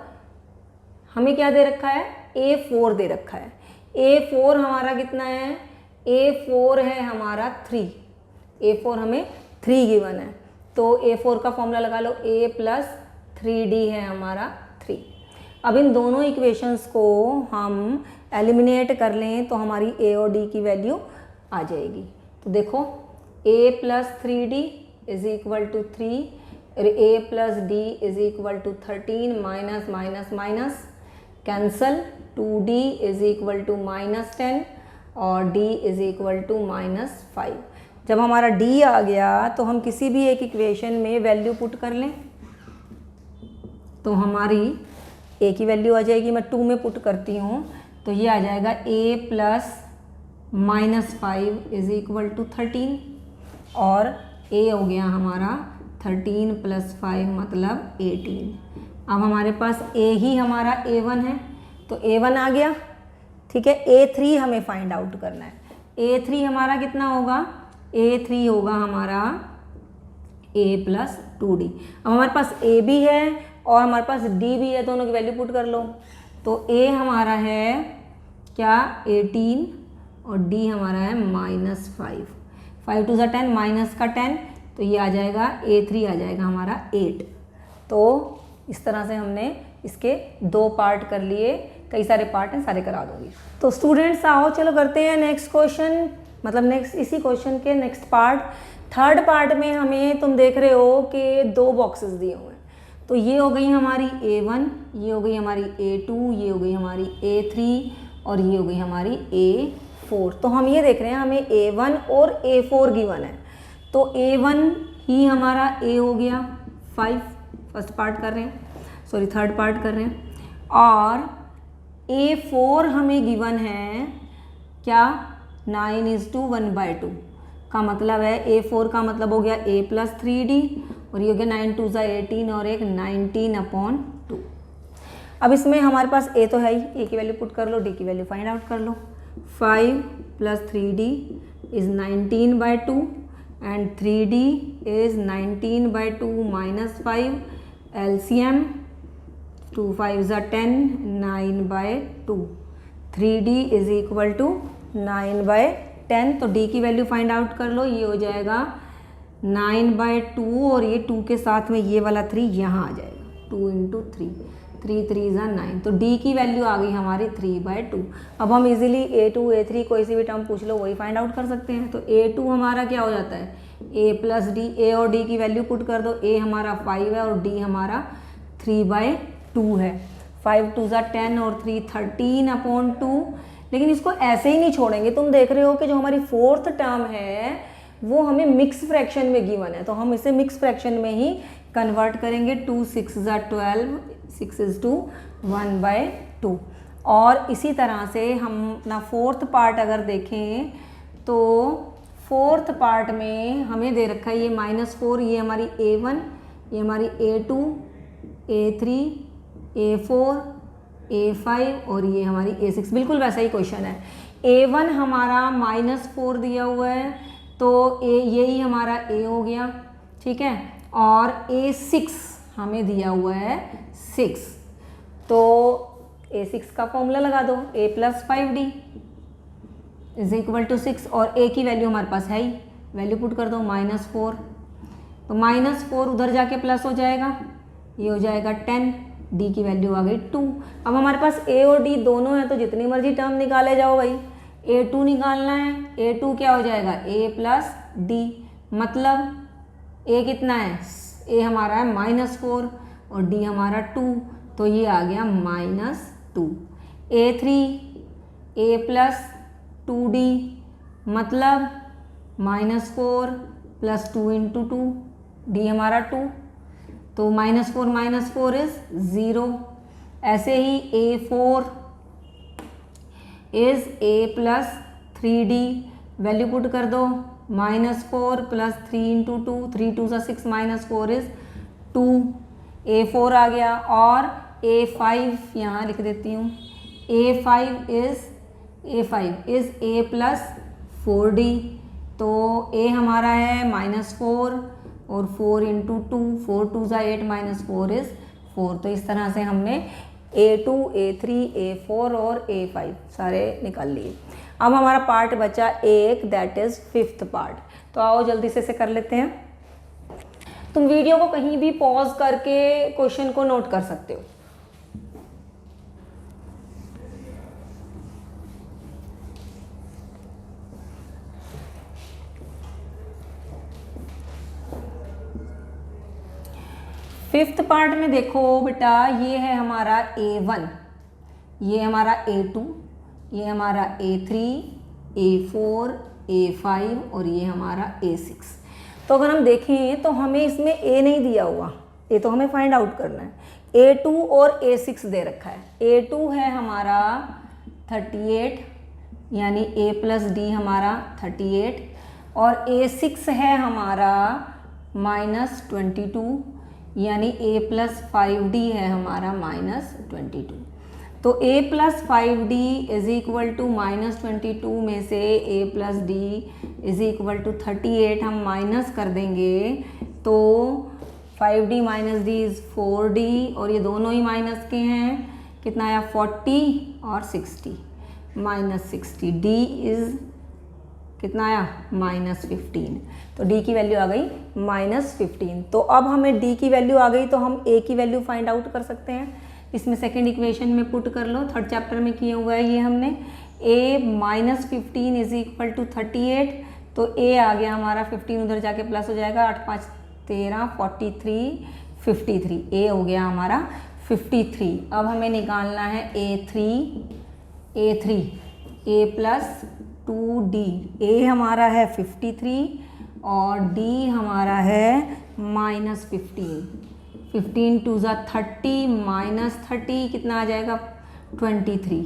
हमें क्या दे रखा है, A4 दे रखा है। A4 हमारा कितना है, A4 है हमारा 3, A4 हमें 3 गिवन है। तो A4 का फॉर्मूला लगा लो, A प्लस 3D है हमारा 3। अब इन दोनों इक्वेशंस को हम एलिमिनेट कर लें तो हमारी A और D की वैल्यू आ जाएगी। तो देखो A plus 3D is equal to 3, A plus D is equal to 13, minus minus minus cancel, 2D is equal to -10, और D इज इक्वल टू -5। जब हमारा D आ गया तो हम किसी भी एक इक्वेशन में वैल्यू पुट कर लें, तो हमारी A की वैल्यू आ जाएगी। मैं 2 में पुट करती हूँ, तो ये आ जाएगा A plus -5 is equal to 13, और A हो गया हमारा 13 प्लस 5 मतलब 18। अब हमारे पास A ही हमारा A1 है, तो A1 आ गया, ठीक है। A3 हमें फाइंड आउट करना है। A3 हमारा कितना होगा, A3 होगा हमारा A प्लस 2D। अब हमारे पास A भी है और हमारे पास D भी है, दोनों की वैल्यू पुट कर लो। तो A हमारा है क्या, 18, और D हमारा है -5। 5 2 10, माइनस का 10, तो ये आ जाएगा A3 आ जाएगा हमारा 8। तो इस तरह से हमने इसके 2 पार्ट कर लिए, कई सारे पार्ट हैं, सारे करा दूंगी। तो स्टूडेंट्स आओ चलो करते हैं नेक्स्ट क्वेश्चन, मतलब नेक्स्ट इसी क्वेश्चन के नेक्स्ट पार्ट। थर्ड पार्ट में हमें तुम देख रहे हो कि 2 बॉक्सेस दिए हुए हैं। तो ये हो गई हमारी A1, ये हो गई हमारी A2, ये हो गई हमारी A3, और ये हो गई हमारी A4। तो हम ये देख रहे हैं हमें A1 और A4 गिवन है। तो A1 ही हमारा A हो गया 5, फर्स्ट पार्ट कर रहे हैं, सॉरी थर्ड पार्ट कर रहे हैं, और A4 हमें गिवन है क्या, 9:1/2 का मतलब है A4 का मतलब हो गया A प्लस 3D, और ये हो गया 9 2 18, और एक 19/2। अब इसमें हमारे पास ए तो है ही, ए की वैल्यू पुट कर लो, डी की वैल्यू फाइंड आउट कर लो। 5 + 3d is 19/2 and 3d is 19/2 - 5 LCM 2 5 = 10 9/2 3d is equal to 9/10। तो d की वैल्यू फाइंड आउट कर लो, ये हो जाएगा 9/2 और ये 2 के साथ में ये वाला 3 यहाँ आ जाएगा, 2 × 3 3 3 = 9। तो d की वैल्यू आ गई हमारी 3/2। अब हम इजीली a2 a3 कोई सी भी टर्म पूछ लो वही फाइंड आउट कर सकते हैं। तो a2 हमारा क्या हो जाता है, a + d, a और d की वैल्यू पुट कर दो, a हमारा 5 है और d हमारा 3/2 है। 5 × 2 = 10 और 3 13/2। लेकिन इसको ऐसे ही नहीं छोड़ेंगे, तुम देख रहे हो कि जो हमारी फोर्थ टर्म है वो हमें मिक्स फ्रैक्शन में गिवन है, तो हम इसे मिक्स फ्रैक्शन में ही कन्वर्ट करेंगे। 2 6 = 12, 6 = 1/2। और इसी तरह से हम अपना फोर्थ पार्ट अगर देखें तो फोर्थ पार्ट में हमें दे रखा है ये -4, ये हमारी a1, ये हमारी a2, a3, a4, a5 और ये हमारी a6। बिल्कुल वैसा ही क्वेश्चन है। a1 हमारा -4 दिया हुआ है तो यही हमारा a हो गया, ठीक है। और a6 हमें दिया हुआ है 6, तो a6 का फॉर्मूला लगा दो, a + 5d is equal to 6 और a की वैल्यू हमारे पास है ही, वैल्यू पुट कर दो -4। तो -4 उधर जाके प्लस हो जाएगा, ये हो जाएगा 10, d की वैल्यू आ गई 2। अब हमारे पास a और d दोनों है तो जितनी मर्जी टर्म निकाले जाओ भाई। a2 निकालना है, a2 क्या हो जाएगा a + d, मतलब a कितना है, a हमारा है -4 और d हमारा 2, तो ये आ गया -2। a3 a + 2d मतलब -4 + 2 × 2, d हमारा 2, तो -4 - 4 इज़ 0। ऐसे ही a4 is a + 3d, value put कर दो, -4 + 3 × 2, 3 2 = 6 -4 इज़ 2, a4 आ गया। और a5 यहाँ लिख देती हूँ, a5 इज़ a + 4d, तो a हमारा है -4 और 4 × 2, 4 2 = 8 -4 इज़ 4। तो इस तरह से हमने a2 a3 a4 और a5 सारे निकाल लिए। अब हमारा पार्ट बचा एक, दैट इज़ फिफ्थ पार्ट। तो आओ जल्दी से इसे कर लेते हैं। तुम वीडियो को कहीं भी पॉज करके क्वेश्चन को नोट कर सकते हो। फिफ्थ पार्ट में देखो बेटा, ये है हमारा a1, ये हमारा a2, ये हमारा a3, a4, a5 और ये हमारा a6। तो अगर हम देखें तो हमें इसमें a नहीं दिया हुआ, ये तो हमें फाइंड आउट करना है। a2 और a6 दे रखा है। a2 है हमारा 38 यानी a + d हमारा 38 और a6 है हमारा -22 यानी a + 5d है हमारा -22। तो a + 5d is equal to -22 में से a + d is equal to 38 हम माइनस कर देंगे तो 5d - d इज़ 4d और ये दोनों ही माइनस के हैं, कितना आया 40 और 60 -60, d इज़ कितना आया -15, तो d की वैल्यू आ गई -15। तो अब हमें d की वैल्यू आ गई तो हम a की वैल्यू फाइंड आउट कर सकते हैं। इसमें सेकंड इक्वेशन में पुट कर लो, थर्ड चैप्टर में किया हुआ है ये हमने। a -15 इज इक्वल टू 38, तो a आ गया हमारा 15 उधर जाके प्लस हो जाएगा, 8 5 13 43 53, a हो गया हमारा 53। अब हमें निकालना है a3 a + 2d, a हमारा है 53 और d हमारा है -15। 15 2 = 30 -30 कितना आ जाएगा 23।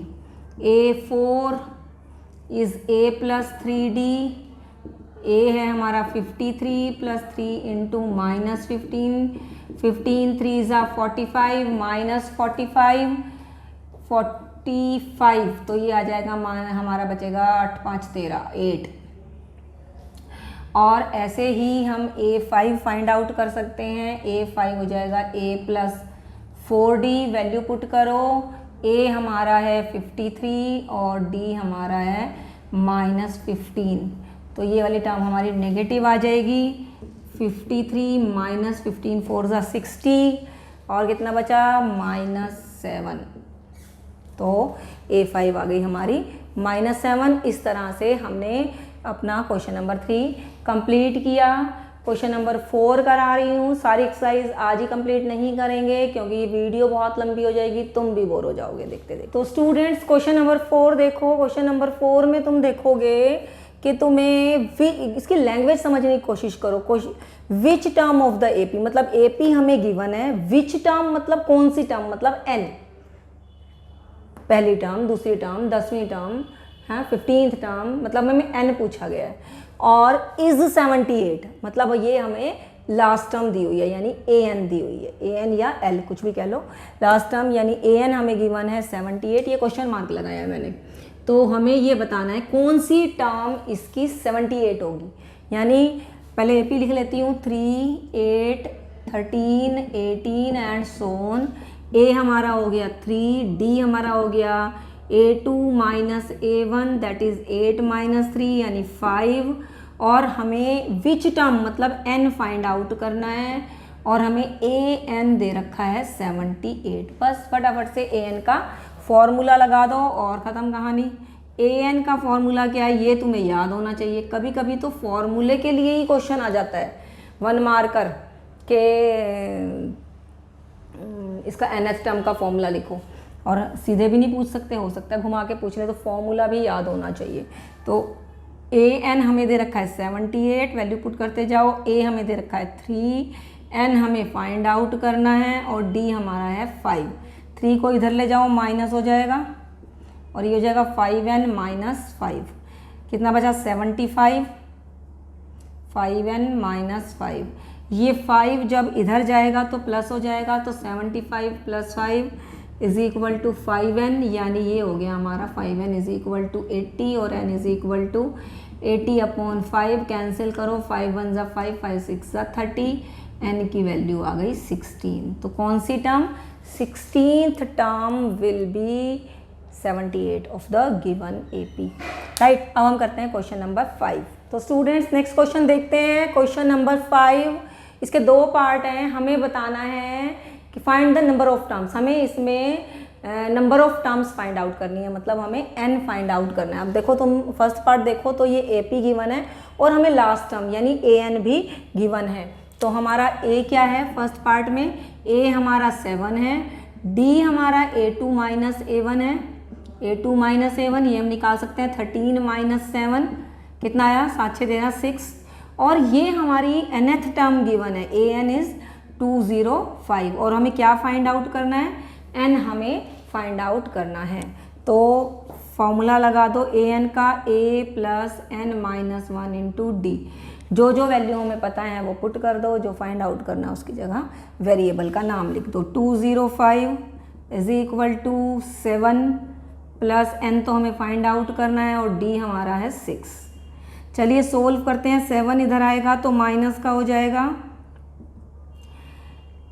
a4 इज़ a + 3d, ए है हमारा 53 प्लस 3 इंटू माइनस 15, 15 3 ज़ा 45 माइनस 45 45, तो ये आ जाएगा हमारा बचेगा 8 5 13 8। और ऐसे ही हम A5 फाइंड आउट कर सकते हैं। A5 हो जाएगा A plus 4D, value put करो। A हमारा है 53 और D हमारा है माइनस 15, तो ये वाली टर्म हमारी नेगेटिव आ जाएगी। 53 माइनस 15 4 ज़ा 60 और कितना बचा -7, तो A5 आ गई हमारी -7। इस तरह से हमने अपना क्वेश्चन नंबर 3 कंप्लीट किया। क्वेश्चन नंबर 4 करा रही हूँ। सारी एक्सरसाइज आज ही कंप्लीट नहीं करेंगे क्योंकि वीडियो बहुत लंबी हो जाएगी, तुम भी बोर हो जाओगे देखते देखते। तो स्टूडेंट्स क्वेश्चन नंबर 4 देखो। क्वेश्चन नंबर 4 में तुम देखोगे कि तुम्हें इसकी लैंग्वेज समझने की कोशिश करो। Which term of the AP, मतलब एपी हमें गिवन है, विच टर्म मतलब कौन सी टर्म, मतलब एन, पहली टर्म, दूसरी टर्म, 10वीं टर्म, हाँ 15th टर्म, मतलब हमें एन पूछा गया है। और इज 78, मतलब ये हमें लास्ट टर्म दी हुई है, यानी ए एन दी हुई है, ए एन या एल कुछ भी कह लो, लास्ट टर्म यानी ए एन हमें गिवन है 78। ये क्वेश्चन मार्क लगाया है मैंने। तो हमें ये बताना है कौन सी टर्म इसकी 78 होगी। यानी पहले एपी लिख लेती हूँ, 3 8 13 18 एंड सो ऑन। ए हमारा हो गया 3, डी हमारा हो गया A2 minus A1 that is 8 minus 3 यानी 5। और हमें विच टर्म मतलब n फाइंड आउट करना है और हमें an दे रखा है 78। बस फटाफट से an का फॉर्मूला लगा दो और ख़त्म कहानी। an का फॉर्मूला क्या है ये तुम्हें याद होना चाहिए। कभी कभी तो फॉर्मूले के लिए ही क्वेश्चन आ जाता है 1 मार्कर के, इसका nth टर्म का फॉर्मूला लिखो, और सीधे भी नहीं पूछ सकते, हो सकता है घुमा के पूछ ले, तो फॉर्मूला भी याद होना चाहिए। तो an हमें दे रखा है 78, वैल्यू पुट करते जाओ। a हमें दे रखा है 3, n हमें फाइंड आउट करना है और d हमारा है 5। 3 को इधर ले जाओ माइनस हो जाएगा और ये हो जाएगा 5n माइनस 5, कितना बचा 75, 5n माइनस 5। ये 5 जब इधर जाएगा तो प्लस हो जाएगा, तो 75 plus 5 is equal to 5n, यानी ये हो गया हमारा 5n इज इक्वल टू 80 और n is equal to 80 upon 5। Cancel करो, 5 1 ज़ा 5, 5 6 ज़ा 30, n की वैल्यू आ गई 16। तो कौन सी term, 16th term will be 78 of the given AP, right. अब हम करते हैं क्वेश्चन नंबर 5। तो स्टूडेंट्स नेक्स्ट क्वेश्चन देखते हैं। क्वेश्चन नंबर 5, इसके 2 पार्ट हैं। हमें बताना है कि find the number of terms, हमें इसमें number of terms find out करनी है, मतलब हमें n फाइंड आउट करना है। अब देखो तुम फर्स्ट पार्ट देखो तो ये AP गिवन है और हमें लास्ट टर्म यानी an भी गिवन है। तो हमारा a क्या है फर्स्ट पार्ट में, a हमारा 7 है, d हमारा A2 माइनस A1 है, A2 माइनस A1 ये हम निकाल सकते हैं 13 माइनस 7 कितना आया 7 6 13 6। और ये हमारी nth टर्म गिवन है, an इज 205 और हमें क्या फाइंड आउट करना है, n हमें फाइंड आउट करना है। तो फॉर्मूला लगा दो an का, a plus n minus 1 into D. जो जो वैल्यू हमें पता है वो पुट कर दो, जो फाइंड आउट करना है उसकी जगह वेरिएबल का नाम लिख दो। 205 is equal to 7 plus n तो हमें फाइंड आउट करना है और d हमारा है 6। चलिए सोल्व करते हैं। 7 इधर आएगा तो माइनस का हो जाएगा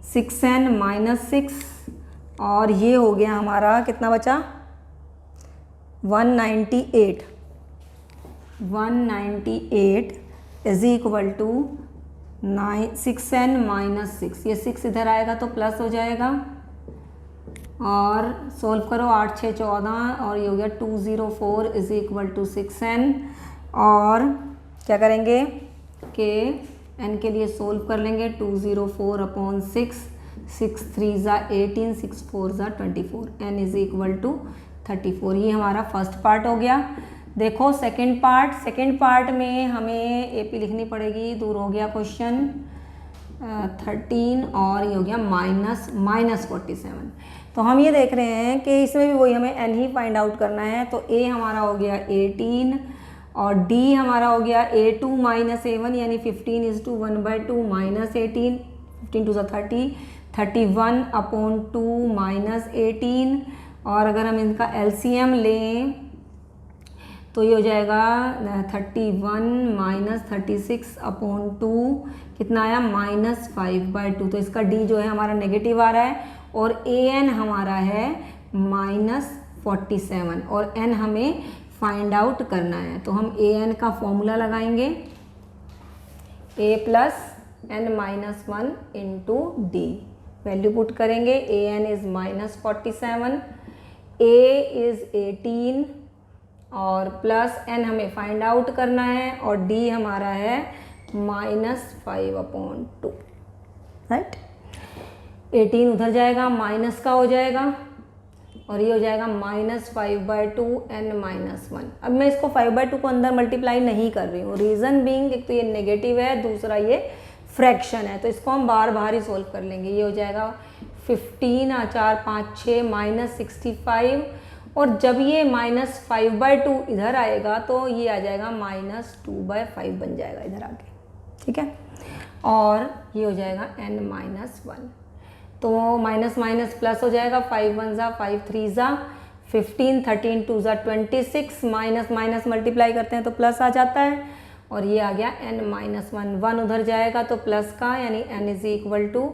6n माइनस 6 और ये हो गया हमारा कितना बचा 198 is equal to 6n minus 6। ये 6 इधर आएगा तो प्लस हो जाएगा और सोल्व करो 8 6 14 और ये हो गया 204 इज इक्वल टू 6n। और क्या करेंगे कि n के लिए सोल्व कर लेंगे 204 अपॉन 6, 6 3 ज़ा 18, 6 4 ज़ा 24, n इज इक्वल टू 34। ये हमारा फर्स्ट पार्ट हो गया। देखो सेकंड पार्ट में हमें एपी लिखनी पड़ेगी, दूर हो गया क्वेश्चन 13 और ये हो गया माइनस 47। तो हम ये देख रहे हैं कि इसमें भी वही हमें n ही फाइंड आउट करना है। तो a हमारा हो गया 18 और D हमारा हो गया A2 माइनस A1 यानी 15:1/2 माइनस 18, 15 2 30, 31/2 माइनस 18। और अगर हम इनका LCM लें तो ये हो जाएगा 31 माइनस 36/2, कितना आया -5/2। तो इसका D जो है हमारा नेगेटिव आ रहा है और AN हमारा है -47 और N हमें फाइंड आउट करना है। तो हम AN का फॉर्मूला लगाएंगे, A + n-1 into D। Value put करेंगे, AN इज़ -47, A इज़ 18 और प्लस N हमें फाइंड आउट करना है और D हमारा है -5/2, राइट। 18 उधर जाएगा, माइनस का हो जाएगा और ये हो जाएगा -5/2 n-1। अब मैं इसको 5/2 को अंदर मल्टीप्लाई नहीं कर रही हूँ, रीज़न बीइंग एक तो ये नेगेटिव है, दूसरा ये फ्रैक्शन है, तो इसको हम बार बार ही सोल्व कर लेंगे। ये हो जाएगा 15 4 5 6 -65 और जब ये -5/2 इधर आएगा तो ये आ जाएगा -2/5 बन जाएगा इधर आके, ठीक है। और ये हो जाएगा n-1, तो माइनस माइनस प्लस हो जाएगा, 5 1 ज़ा 5 3 ज़ा 15, 13 2 ज़ा 26, माइनस माइनस मल्टीप्लाई करते हैं तो प्लस आ जाता है और ये आ गया n-1, 1 उधर जाएगा तो प्लस का, यानी n =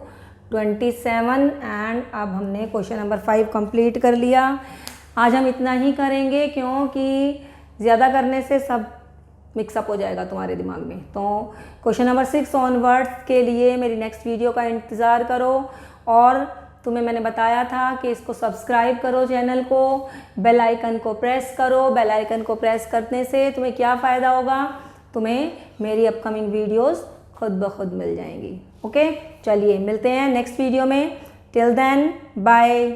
27। एंड अब हमने क्वेश्चन नंबर 5 कंप्लीट कर लिया। आज हम इतना ही करेंगे क्योंकि ज़्यादा करने से सब मिक्सअप हो जाएगा तुम्हारे दिमाग में। तो क्वेश्चन नंबर 6 ऑनवर्ड्स के लिए मेरी नेक्स्ट वीडियो का इंतज़ार करो और तुम्हें मैंने बताया था कि इसको सब्सक्राइब करो चैनल को, बेल आइकन को प्रेस करो। बेल आइकन को प्रेस करने से तुम्हें क्या फ़ायदा होगा, तुम्हें मेरी अपकमिंग वीडियोस खुद ब खुद मिल जाएंगी। ओके, चलिए मिलते हैं नेक्स्ट वीडियो में। Till then bye.